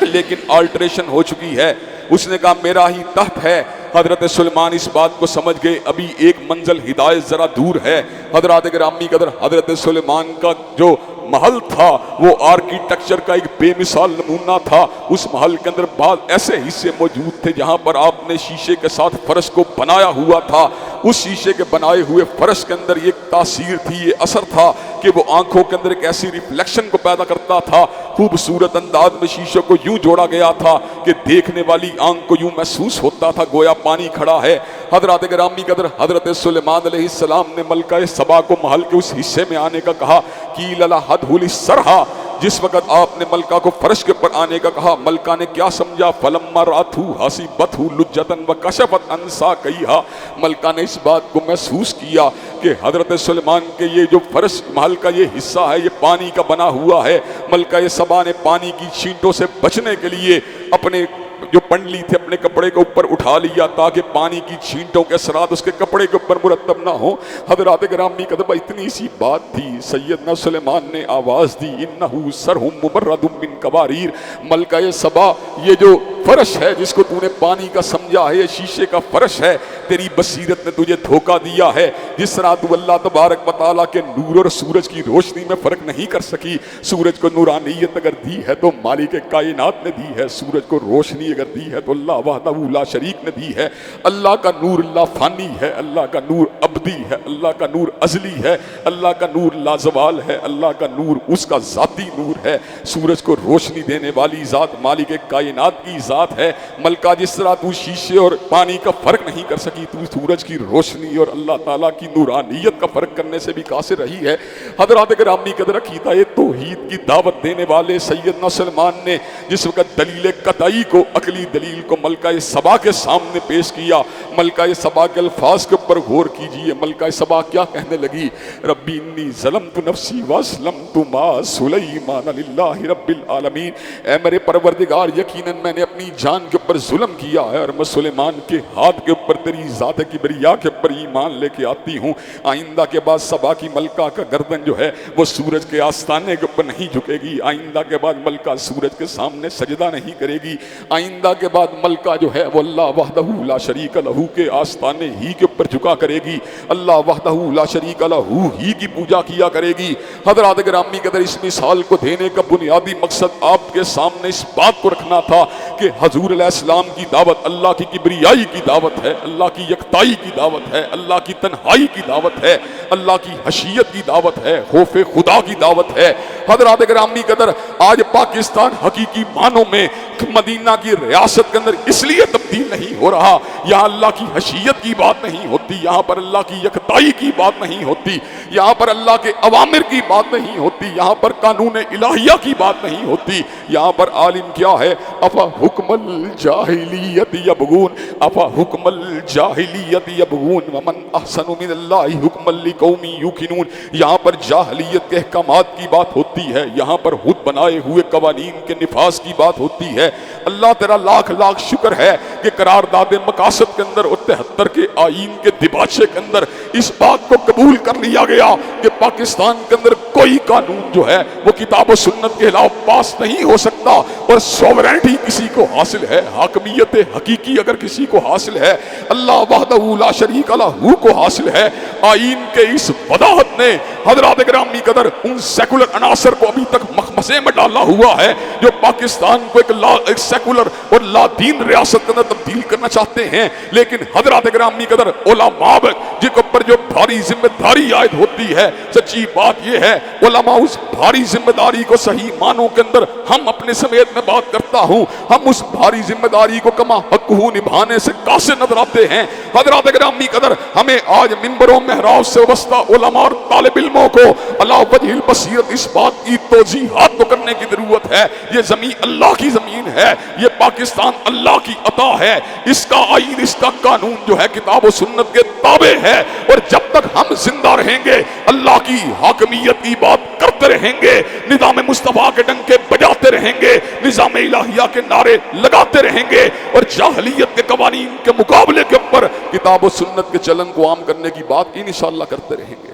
لیکن آلٹریشن ہو چکی ہے۔ اس نے کہا میرا ہی تخت ہے۔ حضرت سلیمان اس بات کو سمجھ گئے ابھی ایک منزل ہدایت ذرا دور ہے۔ حضرات گرامی قدر، حضرت سلیمان کا جو محل تھا وہ آرکیٹیکچر کا ایک بے مثال نمونہ تھا۔ اس محل کے اندر بعض ایسے حصے موجود تھے جہاں پر آپ نے شیشے کے ساتھ فرش کو بنایا ہوا تھا۔ اس شیشے کے بنائے ہوئے فرش کے اندر ایک تاثیر تھی، یہ اثر تھا کہ وہ آنکھوں کے اندر ایک ایسی ریفلیکشن کو پیدا کرتا تھا۔ خوبصورت انداز میں شیشے کو یوں جوڑا گیا تھا کہ دیکھنے والی آنکھ کو یوں محسوس ہوتا تھا گویا پانی کھڑا ہے۔ حضرات گرامی قدر، حضرت سلیمان علیہ السلام نے ملکہ سبا کو محل کے اس حصے میں آنے کا کہا کی للا حد ہولی سرحا۔ جس وقت آپ نے ملکہ کو فرش کے پر آنے کا کہا، ملکہ نے کیا سمجھا؟ فلما راتھو حسیبتہ لجتن وکشفت عن ساقیہا۔ ملکہ نے اس بات کو محسوس کیا کہ حضرت سلیمان کے یہ جو فرش محل کا یہ حصہ ہے یہ پانی کا بنا ہوا ہے۔ ملکہ سبا نے پانی کی چھینٹوں سے بچنے کے لیے اپنے جو پنڈلی تھے اپنے کپڑے کے اوپر اٹھا لیا تاکہ پانی کی چھینٹوں کے اثرات اس کے کپڑے کے اوپر مرتب نہ ہو۔ حضرات گرامی قدر، اتنی سی بات تھی، سیدنا سلیمان نے آواز دی انہو سرہم مبرد من قواریر۔ ملکہ سبا، یہ جو فرش ہے جس کو تو نے پانی کا سمجھا ہے، یہ شیشے کا فرش ہے۔ تیری بصیرت نے تجھے دھوکہ دیا ہے۔ جس طرح تو اللہ تبارک و تعالیٰ کے نور اور سورج کی روشنی میں فرق نہیں کر سکی، سورج کو نورانیت اگر دی ہے تو مالک کائنات نے دی ہے، سورج کو روشنی اگر دی ہے تو اللہ وحدہ لا شریک نے دی ہے۔ اللہ کا نور لا فانی ہے، اللہ کا نور ابدی ہے، اللہ کا نور ازلی ہے، اللہ کا نور لازوال ہے، اللہ کا نور اس کا ذاتی نور ہے۔ سورج کو روشنی دینے والی ذات مالک کائنات کی ذات ہے۔ ملکہ، جس طرح تو شیشے اور پانی کا فرق نہیں کر سکی، تو سورج کی روشنی اور اللہ تعالیٰ کی نورانیت کا فرق کرنے سے بھی قاصر رہی ہے۔ حضرات گرامی قدر، عقیدہ توحید کی دعوت دینے والے سیدنا سلیمان نے جس وقت دلیل قطعی کو، عقلی دلیل کو ملکہ سبا کے سامنے پیش کیا، ملکہ سبا کے الفاظ کے اوپر غور کیجئے۔ ملکہ سبا کیا کہنے لگی؟ ربی انی ظلمت نفسی واسلمت مع سلیمان للہ رب العالمین۔ اے میرے پروردگار، یقیناً میں نے اپنی جان کے اوپر ظلم کیا ہے اور میں سلیمان کے ہاتھ کے اوپر تیری ذات کبریا کے اوپر ایمان لے کے آتی ہوں۔ آئندہ کے بعد سبا کی ملکہ کا گردن جو ہے وہ سورج کے آستانے کے اوپر نہیں جھکے گی۔ آئندہ کے بعد ملکہ سورج کے سامنے سجدہ نہیں کرے گی۔ آئندہ کے بعد ملکہ جو ہے وہ اللہ وحدہ لا شریک لہو کے آستانے ہی کے اوپر جھکا کرے گی، اللہ وحدہ لا شریک لہو ہی کی پوجا کیا کرے گی۔ حضرات گرامی قدر، اس مثال کو دینے کا بنیادی مقصد آپ کے سامنے اس بات کو رکھنا تھا کہ حضور علیہ السلام کی دعوت اللہ کی کبریائی کی دعوت ہے، اللہ کی یکتائی کی دعوت ہے، اللہ کی تنہائی کی دعوت ہے، اللہ کی حشیت کی دعوت ہے، خوف خدا کی دعوت ہے۔ حضرات گرامی قدر، آج پاکستان حقیقی معنوں میں مدینہ کی ریاست کے اندر اس لیے تبدیل نہیں ہو رہا، یہاں اللہ کی حشیت کی بات نہیں ہوتی، یہاں پر اللہ کی یکتائی کی بات نہیں ہوتی، یہاں پر اللہ کے اوامر کی بات نہیں ہوتی، یہاں پر قانون الہیہ کی بات نہیں ہوتی۔ یہاں پر عالم کیا ہے؟ افا حکم الجاہلیت یبغون، افا حکم الجاہلیت یبغون ومن احسن من اللہ حکما لقوم یوقنون۔ یہاں پر جاہلیت کے احکامات کی بات ہوتی ہے، یہاں پر خود بنائے ہوئے قوانین کے نفاذ کی بات ہوتی ہے۔ اللہ تیرا لاکھ لاکھ شکر ہے کہ قرارداد مقاصد کے اندر اور 73 کے آئین کے دباچے کے اندر اس بات کو قبول کر لیا گیا کہ پاکستان کے اندر کوئی قانون جو ہے وہ کتاب و سنت کے خلاف پاس نہیں ہو سکتا، اور سوورینٹی کسی کو حاصل ہے، حاکمیت حقیقی اگر کسی کو حاصل ہے اللہ وحدہ لا شریک لہ کو حاصل ہے۔ آئین کے اس وضاحت نے حضرات گرامی قدر ان سیکولر عناصر کو ابھی تک مخمصے میں ڈالا ہوا ہے جو پاکستان کو ایک سیکولر اور لا دین ریاست کے اندر تبدیل کرنا چاہتے ہیں۔ لیکن حضرات گرامی قدر، علماء جن کے اوپر جو بھاری ذمہ داری عائد ہوتی ہے، سچی بات یہ ہے علماء اس بھاری ذمہ داری کو صحیح معنوں کے اندر، ہم اپنے سمیت میں بات کرتا ہوں، ہم اس بھاری ذمہ داری کو کما حق نبھانے سے قاصر نظر آتے ہیں۔ حضرات گرامی قدر، ہمیں آج منبروں محراب سے وابستہ علماء اور طالب علموں کو اللہ وجہ البصیرت اس بات کی توضیحات کو کرنے کی ضرورت ہے۔ یہ زمین اللہ کی زمین ہے، یہ پاکستان اللہ کی عطا ہے، اس کا آئین، اس کا قانون جو ہے کتاب و سنت کے تابع ہے، اور جب تک ہم زندہ رہیں گے اللہ کی حاکمیت کی بات کرتے رہیں گے، نظام مصطفیٰ کے ڈنکے بجاتے رہیں گے، نظام الہیہ کے نعرے لگاتے رہیں گے، اور جاہلیت کے قوانین کے مقابلے کے اوپر کتاب و سنت کے چلن کو عام کرنے کی بات انشاءاللہ کرتے رہیں گے۔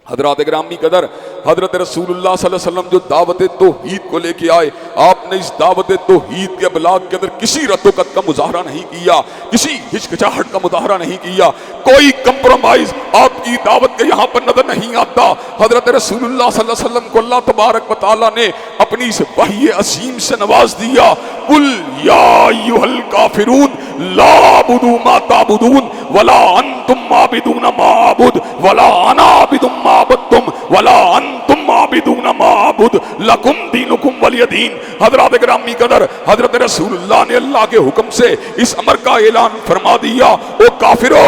حضرات گرامی قدر، حضرت رسول اللہ صلی اللہ علیہ وسلم جو دعوت توحید کو لے کے آئے، آپ نے اس دعوت توحید کے ابلاغ کے اندر کسی رتوکت کا مظاہرہ نہیں کیا، کسی ہچکچاہٹ کا مظاہرہ نہیں کیا، کوئی کمپرومائز آپ کی دعوت کے یہاں پر نظر نہیں آتا۔ حضرت رسول اللہ صلی اللہ علیہ وسلم کو اللہ تبارک و تعالیٰ نے اپنی اس وحی عظیم سے نواز دیا۔ قل یا ایھا الکافرون لا اعبد ما تعبدون ولا انتم عابدون ما اعبد ولا انا عابد ما عبدتم ولا انتم عابدون ما اعبد لکم دینکم ولی دین۔ حضرات گرامی قدر، حضرت رسول اللہ نے اللہ کے حکم سے اس امر کا اعلان فرما دیا، او کافرو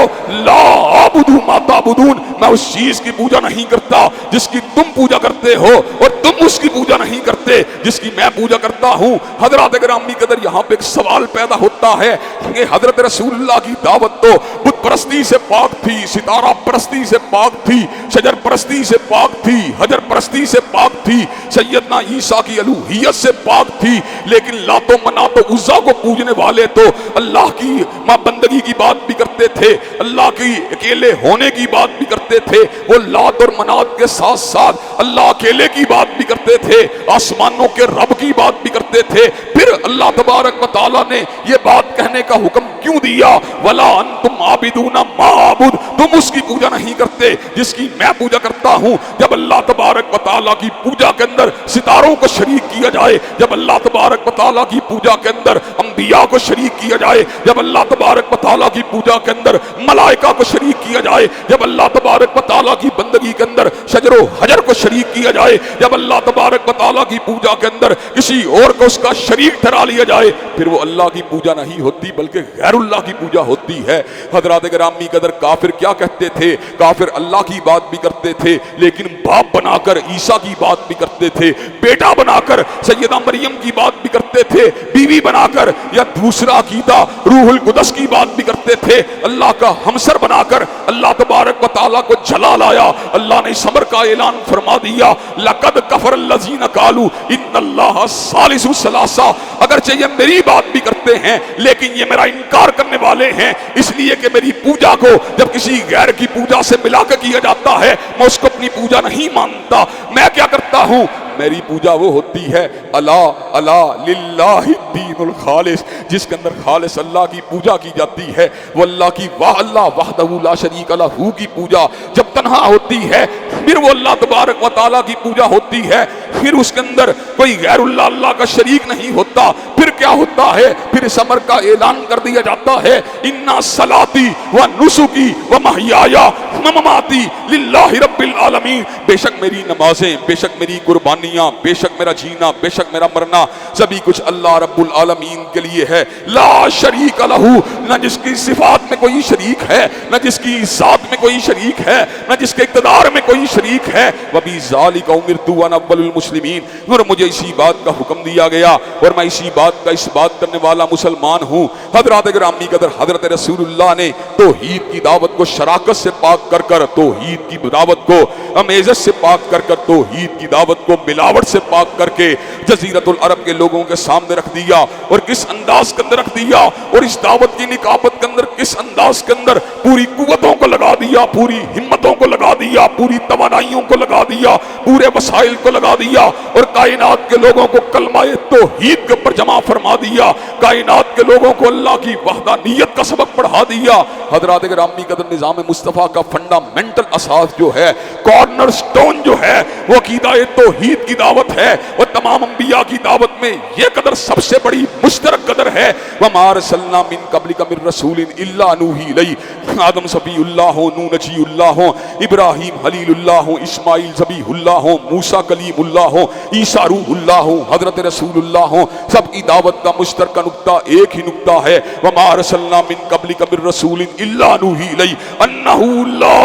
لا اعبد ما تعبدون، میں اس چیز کی پوجا نہیں کرتا جس کی تم پوجا کرتے ہو، اور تم اس کی پوجا نہیں کرتے جس کی میں پوجا کرتا ہوں۔ حضرات گرامی قدر، یہاں پہ ایک سوال پیدا ہوتا ہے کہ حضرت رسول اللہ کی دعوت تو بت پرستی سے پاک تھی، ستارہ پرستی سے پاک تھی، شجر پرستی سے پاک تھی، حجر پرستی سے پاک تھی، سیدنا عیسیٰ کی الوہیت سے پاک تھی، لیکن لات و منات و عزا کو پوجنے والے تو اللہ کی ماں بندگی کی بات بھی کرتے تھے، اللہ کی اکیلے ہونے کی بات بھی کرتے تھے، وہ لات اور منات کے ساتھ ساتھ اللہ اکیلے کی بات بھی کرتے تھے، آسمانوں کے رب کی بات بھی کرتے تھے۔ پھر اللہ تبارک و تعالیٰ نے یہ بات کہنے کا حکم کیوں دیا؟ وَلَا أَنْتُمْ عَابِدُونَ مَا أَعْبُدُ، تم اس کی پوجا نہیں کرتے جس کی میں پوجا کرتا ہوں۔ جب اللہ تبارک و تعالیٰ کی پوجا کے اندر ستاروں کو شریک کیا جائے، جب اللہ تبارک و تعالیٰ کی پوجا کے اندر انبیاء کو شریک کیا جائے، جب اللہ تبارک و تعالیٰ کی پوجا کے اندر ملائکہ کو شریک کیا جائے، جب اللہ تبارک و تعالیٰ کی بندگی کے اندر شجر و حجر کو شریک کیا جائے، جب اللہ تبارک و تعالیٰ کی پوجا کے اندر کسی اور کو اس کا شریک ٹھہرا لیا جائے، پھر وہ اللہ کی پوجا نہیں ہوتی بلکہ غیر اللہ کی پوجا ہوتی ہے۔ حضرات گرامی قدر، کافر کیا کہتے تھے؟ کافر اللہ کی بات بھی کرتے تھے، لیکن باپ بنا کر عیسیٰ کی بات بھی کرتے تھے، بیٹا بنا کر سیدہ مریم کی بات بھی کرتے تھے، بیوی بنا کر یا دوسرا عقیدہ روح القدس کی بات بھی کرتے تھے، اللہ کا ہمسر بنا کر اللہ تبارک و تعالیٰ کو جلا لایا۔ اللہ نے اس امر کا اعلان فرما دیا، لقد کفر الذین قالوا ان اللہ ثالث ثلاثہ، اگرچہ یہ میری بات بھی کرتے ہیں لیکن یہ میرا انکار کرنے والے ہیں، اس لیے کہ میری پوجا کو جب کسی غیر کی پوجا سے ملا کے کیا جاتا ہے میں اس کو اپنی پوجا نہیں مانتا۔ میں کیا کرتا ہوں؟ میری پوجا وہ ہوتی ہے الا الا للہ الدین الخالص، جس کے اندر خالص اللہ کی پوجا کی جاتی ہے، وہ اللہ کی اللہ وحدہ لا شریک لہ کی پوجا جب تنہا ہوتی ہے، پھر وہ اللہ تبارک و تعالیٰ کی پوجا ہوتی ہے، پھر اس کے اندر کوئی غیر اللہ کا شریک نہیں ہوتا۔ پھر کیا ہوتا ہے؟ پھر اس امر کا اعلان کر دیا جاتا ہے، انا صلاتی و نسکی و محیای و مماتی للہ رب العالمین، بے شک میری نمازیں، بے شک میری قربانیاں، بے شک میرا جینا، بے شک میرا مرنا، سبھی کچھ اللہ رب العالمین کے لیے ہے، لا شریک لہ، نہ جس کی صفات میں کوئی شریک ہے، نہ جس کی ذات میں کوئی شریک ہے، نہ جس کے اقتدار میں کوئی شریک ہے۔ وَبِذَالِكَ أُمِرْتُ وَأَنَا أَوَّلُ الْمُسْلِمِينَ، اور مجھے اسی بات کا حکم دیا گیا اور میں اسی بات کا اس بات کرنے والا مسلمان ہوں۔ حضرات گرامی قدر، حضرت رسول اللہ نے توحید کی دعوت کو شراکت سے پاک کر کر، توحید کی دعوت کو امیزت سے پاک کر کر، توحید کی دعوت کو ملاوٹ سے پاک کر کے جزیرۃ العرب کے لوگوں کے سامنے رکھ دیا، اور کس انداز کے اندر رکھ دیا، اور اس دعوت کی نکابت کے اندر کس انداز کے اندر پوری قوتوں کو لگا دیا، پوری ہمتوں کو لگا دیا، پوری توانائیوں کو لگا دیا، پورے وسائل کو لگا دیا، اور کائنات کے لوگوں کو کلمہ توحید کے اوپر جمع فرما دیا، کائنات کے لوگوں کو اللہ کی وحدانیت کا سبق پڑھا دیا۔ حضرات گرامی قدر، نظام مصطفیٰ کا فنڈامنٹل اساس جو ہے، کارنر سٹون جو ہے، وہ عقیدہ توحید کی دعوت ہے، اور تمام انبیاء کی دعوت میں یہ قدر سب سے بڑی مشترک قدر ہے، وَمَا أَرْسَلْنَا مِن قَبْلِكَ مِن رَّسُولٍ إِلَّا نُوحِي إِلَيْهِ، آدم صفی اللہ ہوں، نوح نجی اللہ ہوں، ابراہیم خلیل اللہ ہوں، اسماعیل ذبیح اللہ ہوں، موسیٰ کلیم اللہ ہوں، عیسیٰ روح اللہ ہوں، حضرت رسول اللہ ہوں، سب امت کی دعوت کا مشترکہ نقطہ ایک ہی نقطہ ہے، وما ارسلنا من قبلک من رسول الا نوحی الیہ انہ لا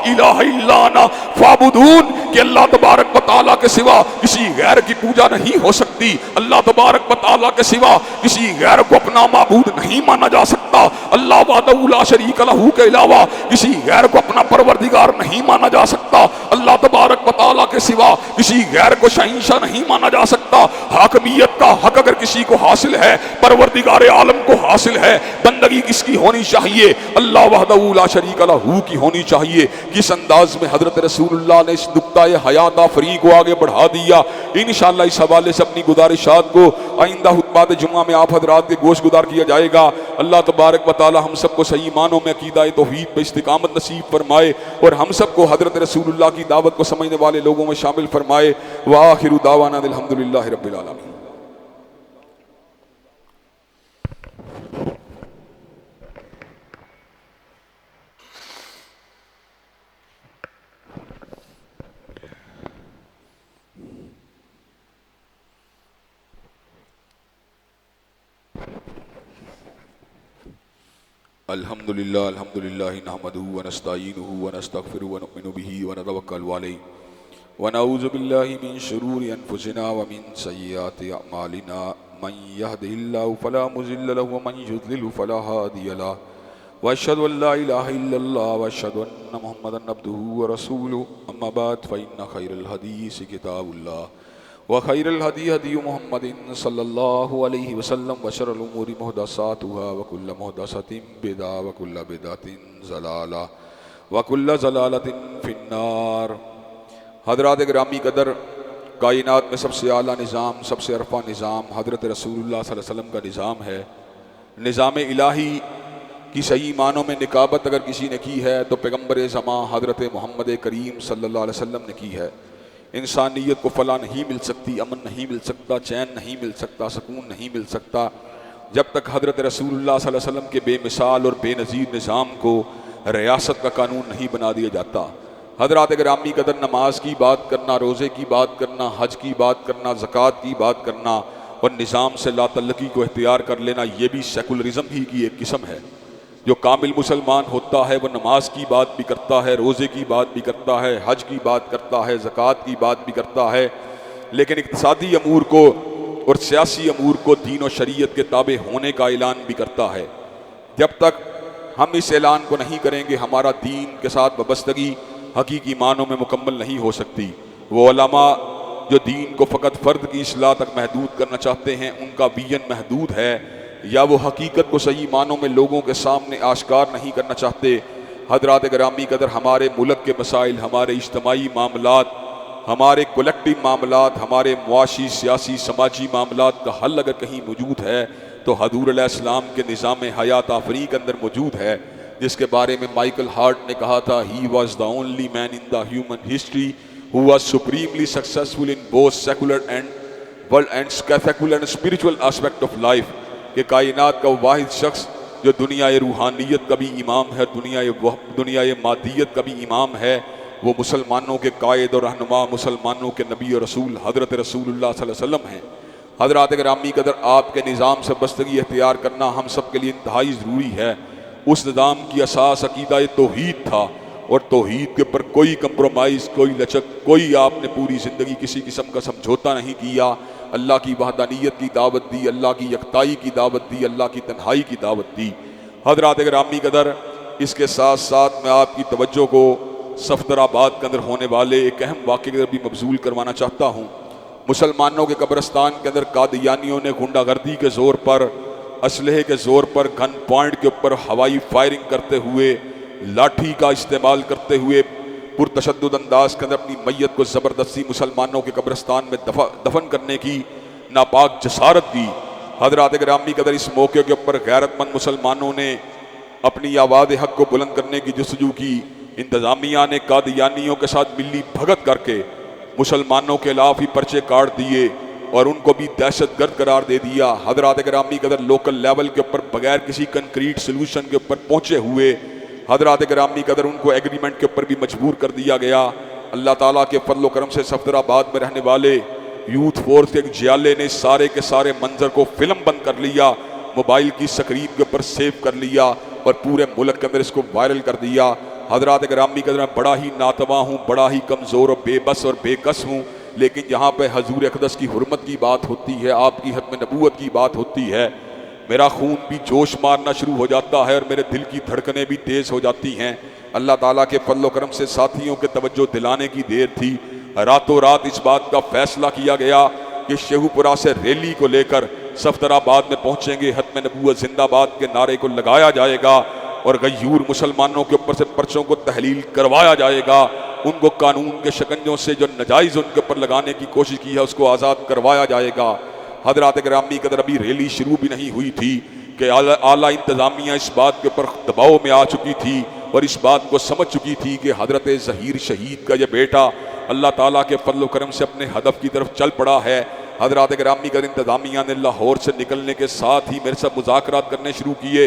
الہ الا انا فاعبدون، کہ اللہ تبارک و تعالیٰ کے سوا کسی غیر کی پوجا نہیں ہو سکتی، اللہ تبارک و تعالیٰ کے سوا کسی غیر کو اپنا معبود نہیں مانا جا سکتا، اللہ وحدہ لا شریک لہ کے علاوہ کسی غیر کو اپنا پروردگار نہیں مانا جا سکتا، اللہ تبارک و تعالیٰ کے سوا کسی غیر کو شہنشاہ نہیں مانا جا سکتا۔ حاکمیت کا حق اگر کسی کو حاصل ہے، پروردگار عالم کو حاصل ہے، بندگی کس کی ہونی چاہیے؟ اللہ وحدہ لا شریک لہ کی ہونی چاہیے۔ کس انداز میں حضرت رسول اللہ نے اس نقطۂ حیات آفری کو آگے بڑھا دیا، انشاءاللہ اس حوالے سے اپنی گزارشات کو آئندہ خطبات جمعہ میں آپ حضرات کے گوش گزار کیا جائے گا۔ اللہ تبارک و تعالی ہم سب کو صحیح معنوں میں عقیدہ توحید پہ استقامت نصیب فرمائے، اور ہم سب کو حضرت رسول اللہ کی دعوت کو سمجھنے والے لوگوں میں شامل فرمائے۔ وآخر دعوانا الحمدللہ رب العالمین۔ الحمدللہ نحمدہ ونستعینہ ونستغفرہ ونؤمن بہ ونتوکل علیہ ونعوذ باللہ من شرور انفسنا ومن سیئات اعمالنا من یہدہ اللہ فلا مضل لہ ومن یضلل فلا ہادی لہ واشہد ان لا الہ الا اللہ واشہد ان محمدا عبدہ ورسولہ اما بعد فإن خیر الحدیث کتاب اللہ وخیر الہدی ہدی محمد صلی اللہ علیہ وسلم وشر الامور محدثاتها وکل محدثۃ بدعہ وکل بدعۃ ضلالہ وکل ضلالۃ فی النار۔ حضرات گرامی قدر، کائنات میں سب سے اعلیٰ نظام، سب سے عرفہ نظام حضرت رسول اللہ صلی اللہ علیہ وسلم کا نظام ہے۔ نظام الہی کی صحیح معنوں میں نکابت اگر کسی نے کی ہے تو پیغمبر زمان حضرت محمد کریم صلی اللہ علیہ وسلم نے کی ہے۔ انسانیت کو فلاح نہیں مل سکتی، امن نہیں مل سکتا، چین نہیں مل سکتا، سکون نہیں مل سکتا جب تک حضرت رسول اللہ صلی اللہ علیہ وسلم کے بے مثال اور بے نظیر نظام کو ریاست کا قانون نہیں بنا دیا جاتا۔ حضرات گرامی قدر، نماز کی بات کرنا، روزے کی بات کرنا، حج کی بات کرنا، زکوٰۃ کی بات کرنا اور نظام سے لا تعلقی کو اختیار کر لینا، یہ بھی سیکولرزم ہی کی ایک قسم ہے۔ جو کامل مسلمان ہوتا ہے وہ نماز کی بات بھی کرتا ہے، روزے کی بات بھی کرتا ہے، حج کی بات کرتا ہے، زکوٰۃ کی بات بھی کرتا ہے، لیکن اقتصادی امور کو اور سیاسی امور کو دین و شریعت کے تابع ہونے کا اعلان بھی کرتا ہے۔ جب تک ہم اس اعلان کو نہیں کریں گے، ہمارا دین کے ساتھ وابستگی حقیقی معنوں میں مکمل نہیں ہو سکتی۔ وہ علماء جو دین کو فقط فرد کی اصلاح تک محدود کرنا چاہتے ہیں، ان کا ویژن محدود ہے، یا وہ حقیقت کو صحیح معنوں میں لوگوں کے سامنے آشکار نہیں کرنا چاہتے۔ حضرات گرامی قدر، ہمارے ملک کے مسائل، ہمارے اجتماعی معاملات، ہمارے کولیکٹیو معاملات، ہمارے معاشی، سیاسی، سماجی معاملات کا حل اگر کہیں موجود ہے تو حضور علیہ السلام کے نظام حیات آفری کے اندر موجود ہے، جس کے بارے میں مائیکل ہارٹ نے کہا تھا، he was the only man in the human history who was supremely successful in both secular and secular and spiritual aspect of life, کہ کائنات کا واحد شخص جو دنیا روحانیت کا بھی امام ہے، دنیا مادیت کا بھی امام ہے، وہ مسلمانوں کے قائد اور رہنما، مسلمانوں کے نبی اور رسول حضرت رسول اللہ صلی اللہ علیہ وسلم ہیں۔ حضرات گرامی قدر، آپ کے نظام سے بستگی اختیار کرنا ہم سب کے لیے انتہائی ضروری ہے۔ اس نظام کی اساس عقیدہ توحید تھا، اور توحید کے اوپر کوئی کمپرومائز، کوئی لچک، کوئی آپ نے پوری زندگی کسی قسم کا سمجھوتا نہیں کیا۔ اللہ کی وحدانیت کی دعوت دی، اللہ کی یکتائی کی دعوت دی، اللہ کی تنہائی کی دعوت دی۔ حضرات گرامی قدر، اس کے ساتھ ساتھ میں آپ کی توجہ کو صفدر آباد کے اندر ہونے والے ایک اہم واقعے کی طرف بھی مبذول کروانا چاہتا ہوں۔ مسلمانوں کے قبرستان کے اندر قادیانیوں نے غنڈہ گردی کے زور پر، اسلحے کے زور پر، گن پوائنٹ کے اوپر ہوائی فائرنگ کرتے ہوئے، لاٹھی کا استعمال کرتے ہوئے پرتشدد انداز کے اندر اپنی میت کو زبردستی مسلمانوں کے قبرستان میں دفن کرنے کی ناپاک جسارت کی۔ حضرات گرامی قدر، اس موقع کے اوپر غیرت مند مسلمانوں نے اپنی آواز حق کو بلند کرنے کی جستجو کی۔ انتظامیہ نے قادیانیوں کے ساتھ ملی بھگت کر کے مسلمانوں کے خلاف ہی پرچے کاٹ دیے اور ان کو بھی دہشت گرد قرار دے دیا۔ حضرات گرامی قدر، لوکل لیول کے اوپر بغیر کسی کنکریٹ سلوشن کے اوپر پہنچے ہوئے حضرات گرامی قدر ان کو ایگریمنٹ کے اوپر بھی مجبور کر دیا گیا۔ اللہ تعالیٰ کے فضل و کرم سے صفدر آباد میں رہنے والے یوتھ فورس کے ایک جیالے نے سارے کے سارے منظر کو فلم بند کر لیا، موبائل کی سکرین کے اوپر سیو کر لیا اور پورے ملک کے اندر اس کو وائرل کر دیا۔ حضرات گرامی قدر، میں بڑا ہی ناتواں ہوں، بڑا ہی کمزور اور بے بس اور بے کس ہوں، لیکن جہاں پہ حضور اقدس کی حرمت کی بات ہوتی ہے، آپ کی ختم نبوت کی بات ہوتی ہے، میرا خون بھی جوش مارنا شروع ہو جاتا ہے اور میرے دل کی دھڑکنیں بھی تیز ہو جاتی ہیں۔ اللہ تعالیٰ کے فضل و کرم سے ساتھیوں کے توجہ دلانے کی دیر تھی، راتوں رات اس بات کا فیصلہ کیا گیا کہ شیخو پورہ سے ریلی کو لے کر صفدر آباد میں پہنچیں گے، ختم نبوت زندہ باد کے نعرے کو لگایا جائے گا اور غیور مسلمانوں کے اوپر سے پرچوں کو تحلیل کروایا جائے گا، ان کو قانون کے شکنجوں سے جو نجائز ان کے اوپر لگانے کی کوشش کی ہے اس کو آزاد کروایا جائے گا۔ حضرات گرامی قدر، ابھی ریلی شروع بھی نہیں ہوئی تھی کہ اعلیٰ انتظامیہ اس بات کے اوپر دباؤ میں آ چکی تھی اور اس بات کو سمجھ چکی تھی کہ حضرت ظہیر شہید کا یہ بیٹا اللہ تعالیٰ کے فضل و کرم سے اپنے ہدف کی طرف چل پڑا ہے۔ حضرات گرامی قدر، انتظامیہ نے لاہور سے نکلنے کے ساتھ ہی میرے ساتھ مذاکرات کرنے شروع کیے۔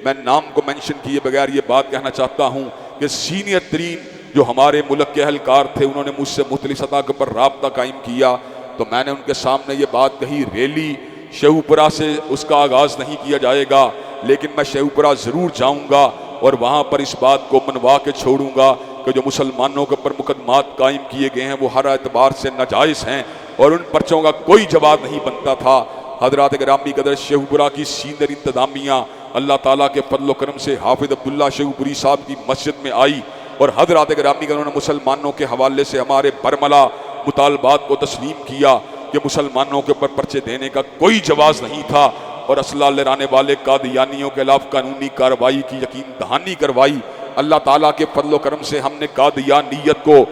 میں نام کو منشن کیے بغیر یہ بات کہنا چاہتا ہوں کہ سینئر ترین جو ہمارے ملک کے اہلکار تھے انہوں نے مجھ سے مختلف سطح کے اوپر رابطہ قائم کیا، تو میں نے ان کے سامنے یہ بات کہی، ریلی شیخو پورہ سے اس کا آغاز نہیں کیا جائے گا، لیکن میں شیخو پورہ ضرور جاؤں گا اور وہاں پر اس بات کو منوا کے چھوڑوں گا کہ جو مسلمانوں کے اوپر مقدمات قائم کیے گئے ہیں وہ ہر اعتبار سے ناجائز ہیں اور ان پرچوں کا کوئی جواب نہیں بنتا تھا۔ حضرات گرامی قدر، شیخو پورہ کی سینئر انتظامیہ اللہ تعالیٰ کے فضل و کرم سے حافظ عبداللہ شیخو پوری صاحب کی مسجد میں آئی اور حضرات گرامی قدر، انہوں نے مسلمانوں کے حوالے سے ہمارے برملا مطالبات کو تسلیم کیا کہ مسلمانوں کے اوپر پرچے دینے کا کوئی جواز نہیں تھا اور اسلحہ لہرانے والے قادیانیوں کے خلاف قانونی کارروائی کی یقین دہانی کروائی۔ اللہ تعالیٰ کے فضل و کرم سے ہم نے قادیانیت کو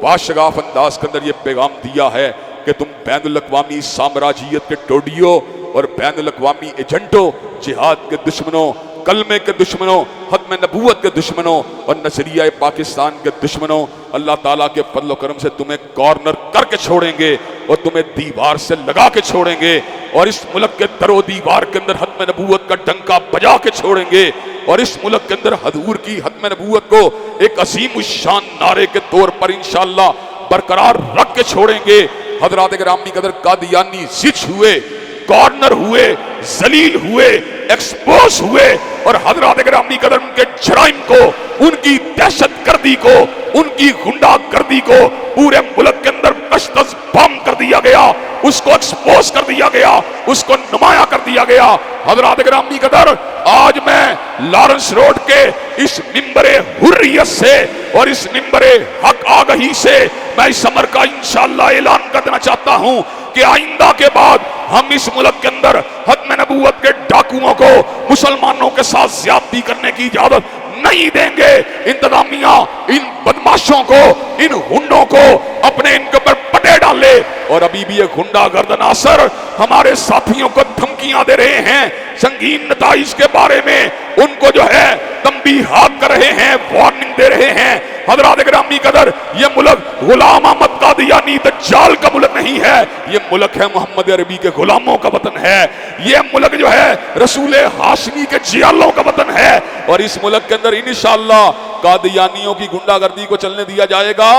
باشگاف انداز کے اندر یہ پیغام دیا ہے کہ تم بین الاقوامی سامراجیت کے ٹوڈیوں اور بین الاقوامی ایجنٹوں، جہاد کے دشمنوں، کلمے کے دشمنوں، ختم نبوت کے دشمنوں اور نظریہ پاکستان کے دشمنوں، اللہ تعالیٰ کے فضل و کرم سے تمہیں کارنر کر کے چھوڑیں گے اور تمہیں دیوار سے لگا کے چھوڑیں گے اور اس ملک کے در و دیوار کے اندر ختم نبوت کا ڈنکا بجا کے چھوڑیں گے اور اس ملک کے اندر حضور کی ختم نبوت کو ایک عظیم الشان نعرے کے طور پر انشاءاللہ برقرار رکھ کے چھوڑیں گے۔ حضرات گرامی قدر، قادیانی زچ ہوئے، کارنر ہوئے، ذلیل ہوئے، ایکسپوز ہوئے اور حضرات گرامی قدر ان کے جرائم کو، ان کی دہشت گردی کو، ان کی غنڈہ گردی کو پورے ملک کے اندر کشتز بام کر دیا گیا، اس کو ایکسپوز کر دیا گیا، اس کو نمایاں کر دیا گیا۔ حضرات گرامی قدر، آج میں لارنس روڈ کے اس ممبر حریت سے اور اس ممبر حق آگہی سے میں اس امر کا انشاءاللہ اعلان کر دینا چاہتا ہوں کہ آئندہ کے بعد ہم اس ملک کے اندر ختم نبوت کے ڈاکوؤں کو مسلمانوں کے ساتھ زیادتی کرنے کی اجازت نہیں دیں گے۔ انتظامیہ ان بدماشوں کو، ان ہنڈوں کو اپنے ان کے اوپر پٹے ڈالے اور ابھی بھی یہ غنڈہ گرد عناصر ہمارے ساتھیوں کو دھمکیاں دے رہے ہیں، سنگین نتائج کے بارے میں ان کو جو ہے تنبیہات کر رہے ہیں، وارننگ دے رہے ہیں۔ حضرات گرامی قدر، یہ ملک غلام احمد قادیانی دجال کا ملک نہیں ہے، یہ ملک ہے محمد عربی کے غلاموں کا وطن ہے، یہ ملک جو ہے رسول ہاشمی کے جیالوں کا وطن ہے اور اس ملک کے اندر انشاءاللہ قادیانیوں کی گنڈا گردی کو چلنے دیا جائے گا۔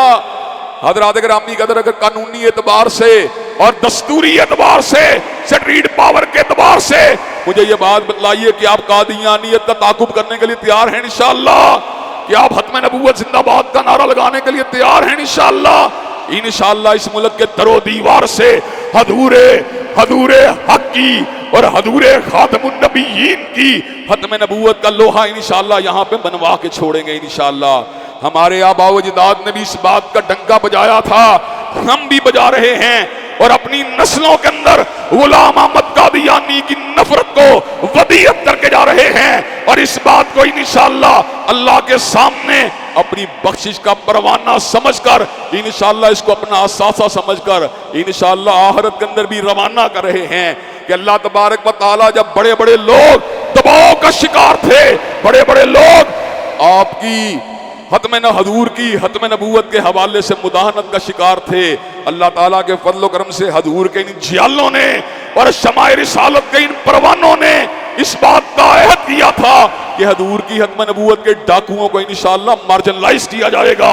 حضرات گرامی قدر، اگر قانونی اعتبار سے اور دستوری اعتبار سے، سٹریٹ پاور کے اعتبار سے مجھے یہ بات بتلائیے کہ آپ قادیانیت کا تعاقب کرنے کے لیے تیار ہیں انشاءاللہ؟ کہ آپ ختم نبوت زندہ باد کا نعرہ لگانے کے لیے تیار ہیں انشاءاللہ؟ انشاءاللہ اس ملک کے در و دیوار سے حضور حق کی اور حضور خاتم النبیین کی ختم نبوت کا لوہا انشاءاللہ یہاں پہ بنوا کے چھوڑیں گے انشاءاللہ۔ ہمارے آباء و اجداد نے بھی اس بات کا ڈنکا بجایا تھا، ہم بھی بجا رہے ہیں اور اپنی نسلوں کے اندر غلام احمد قادیانی کی نفرت کو ودیعت کر کے جا رہے ہیں اور اس بات کو انشاءاللہ اللہ کے سامنے اپنی بخشش کا پروانہ سمجھ کر، انشاءاللہ اس کو اپنا اثاثہ سمجھ کر انشاءاللہ آخرت کے اندر بھی روانہ کر رہے ہیں کہ اللہ تبارک و تعالیٰ جب بڑے بڑے لوگ دباؤ کا شکار تھے، بڑے بڑے لوگ آپ کی حضور کی ختم نبوت کے حوالے سے مداہنت کا شکار تھے، اللہ تعالیٰ کے فضل و کرم سے حضور کے ان جیالوں نے اور شمع رسالت کے ان پروانوں نے اس بات کا عہد کیا تھا کہ حضور کی ختم نبوت کے ڈاکوؤں کو انشاءاللہ مارجنلائز کیا جائے گا،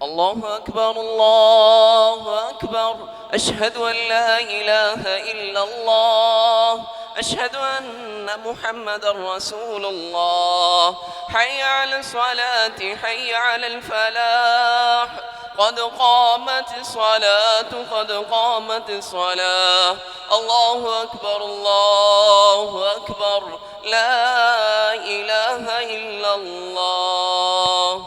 الله أكبر الله أكبر أشهد أن لا إله إلا الله أشهد أن محمد رسول الله حي على الصلاة حي على الفلاح قد قامت الصلاة قد قامت الصلاة الله أكبر الله أكبر لا إله إلا الله.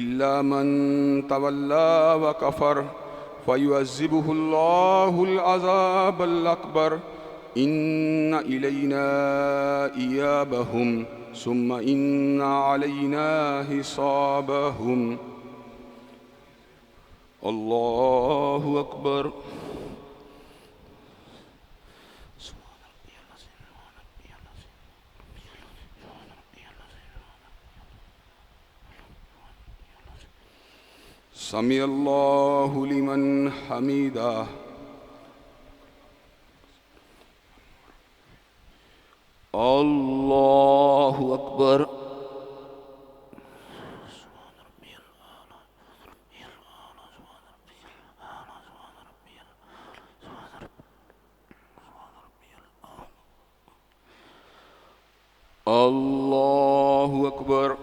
إلا من تولى وكفر فيعذبه الله العذاب الأكبر إن إلينا إيابهم ثم إن علينا حسابهم الله أكبر سمع الله لمن حمده الله أكبر الله أكبر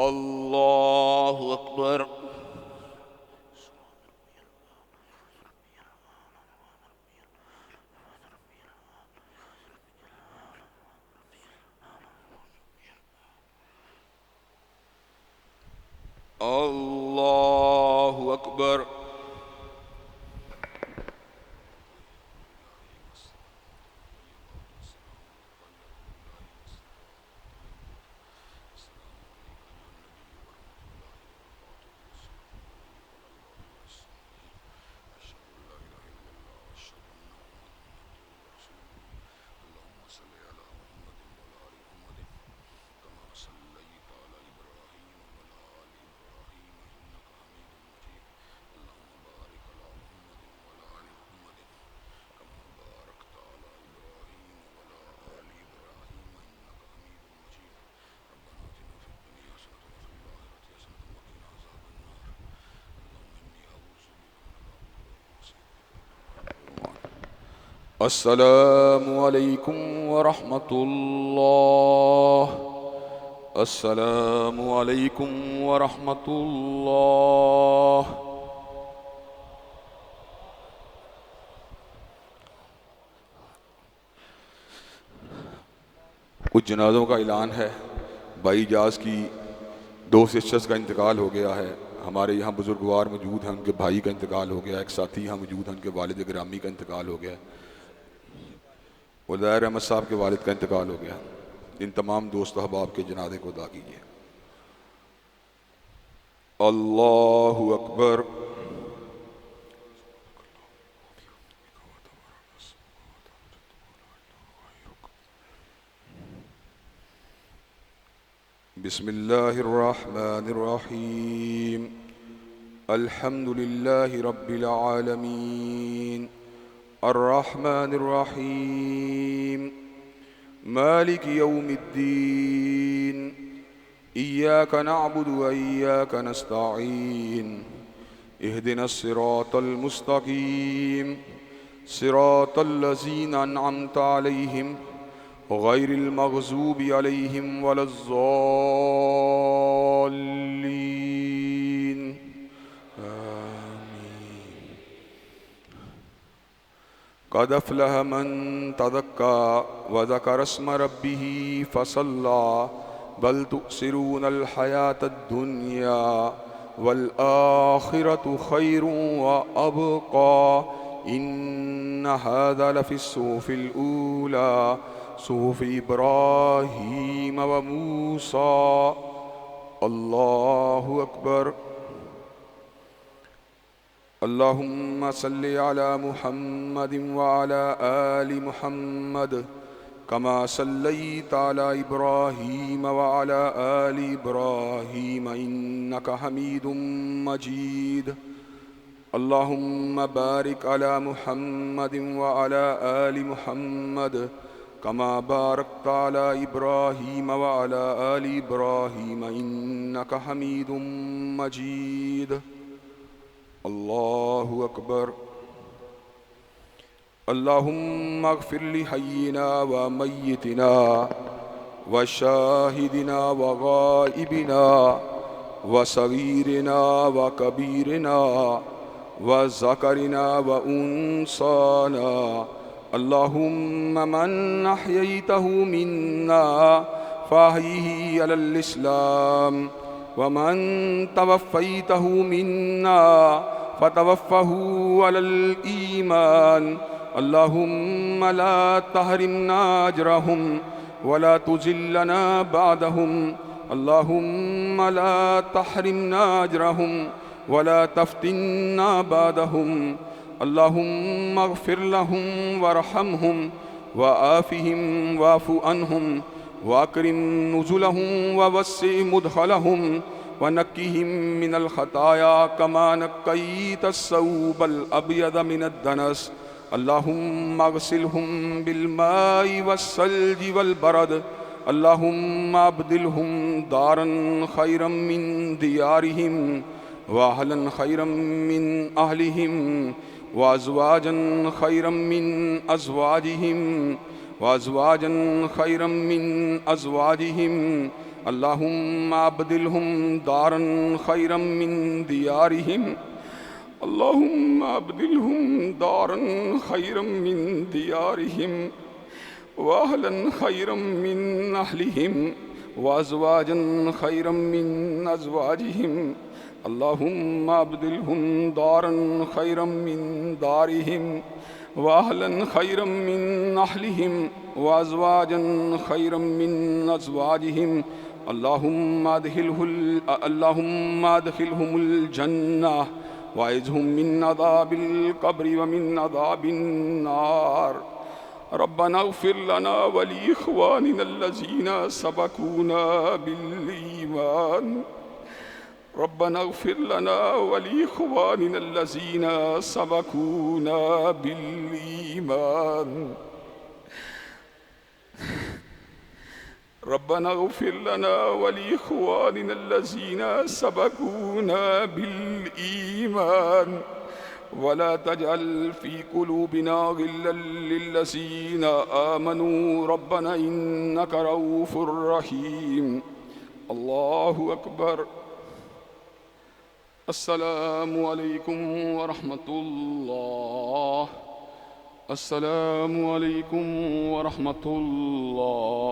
الله أكبر الله أكبر السلام علیکم ورحمۃ اللہ السلام علیکم ورحمۃ اللہ کچھ جنازوں کا اعلان ہے. بھائی جاز کی 2 سسٹرز کا انتقال ہو گیا ہے. ہمارے یہاں بزرگوار موجود ہیں, ان کے بھائی کا انتقال ہو گیا. ایک ساتھی یہاں موجود ہیں, ان کے والد گرامی کا انتقال ہو گیا. ولائر احمد صاحب کے والد کا انتقال ہو گیا. ان تمام دوست احباب کے جنازے کو ادا کیجیے. اللہ اکبر. بسم اللہ الرحمن الرحیم. الحمد للہ رب العالمین الرحمن الرحیم مالک یوم الدین ایاک نعبد و ایاک نستعین اہدنا الصراط المستقیم صراط الذین انعمت علیہم غیر المغضوب علیہم ولا الضالین قد افلح من تزكى وذكر اسم ربه فصلى بل تؤثرون الحياة الدنيا والآخرة خير وأبقى إن هذا لفي الصحف الأولى صحف إبراهيم وموسى. الله أكبر. اللهم صل على محمد وعلى آل محمد كما صليت على إبراهيم وعلى آل إبراهيم إنك حميد مجيد. اللهم بارك على محمد وعلى آل محمد كما باركت على إبراهيم وعلى آل إبراهيم إنك حميد مجيد. اللہ اکبر. اللہم اغفر لحینا ومیتنا وشاہدنا وغائبنا وصغیرنا وکبیرنا وذكرنا وأنثانا اللهم من أحييته منا فأحيه على الإسلام ومن توفيته منا فتوفه على الإيمان اللهم لا تحرمنا أجرهم ولا تذلنا بعدهم اللهم لا تحرمنا أجرهم ولا تفتنا بعدهم اللهم اغفر لهم وارحمهم وآفهم واعف عنهم وأكرم نزلهم ووسع مدخلهم ونقهم من الخطايا كما نقيت الثوب الأبيض من الدنس اللهم اغسلهم بالماء والثلج والبرد اللهم ابدلهم دارا خيرا من ديارهم وأهلا خيرا من أهلهم وأزواجا خيرا من أزواجهم وأزواجا خيرا من أزواجهم اللهم أبدلهم دارا خيرا من ديارهم اللهم أبدلهم دارا خيرا من ديارهم وأهلا خيرا من أهلهم وأزواجا خيرا من أزواجهم اللهم أبدلهم دارا خيرا من دارهم وأهلا خيرا من أهلهم وأزواجا خيرا من أزواجهم اللهم أدخلهم الجنة وأعذهم من عذاب القبر ومن عذاب النار ربنا اغفر لنا ولإخواننا الذين سبقونا بالإيمان ربنا اغفر لنا ولإخواننا الذين سبقونا بالإيمان ربنا اغفر لنا ولإخواننا الذين سبقونا بالإيمان ولا تجعل في قلوبنا غلا للذين آمنوا ربنا إنك رؤوف رحيم الله أكبر السلام علیکم ورحمۃ اللہ السلام علیکم ورحمۃ اللہ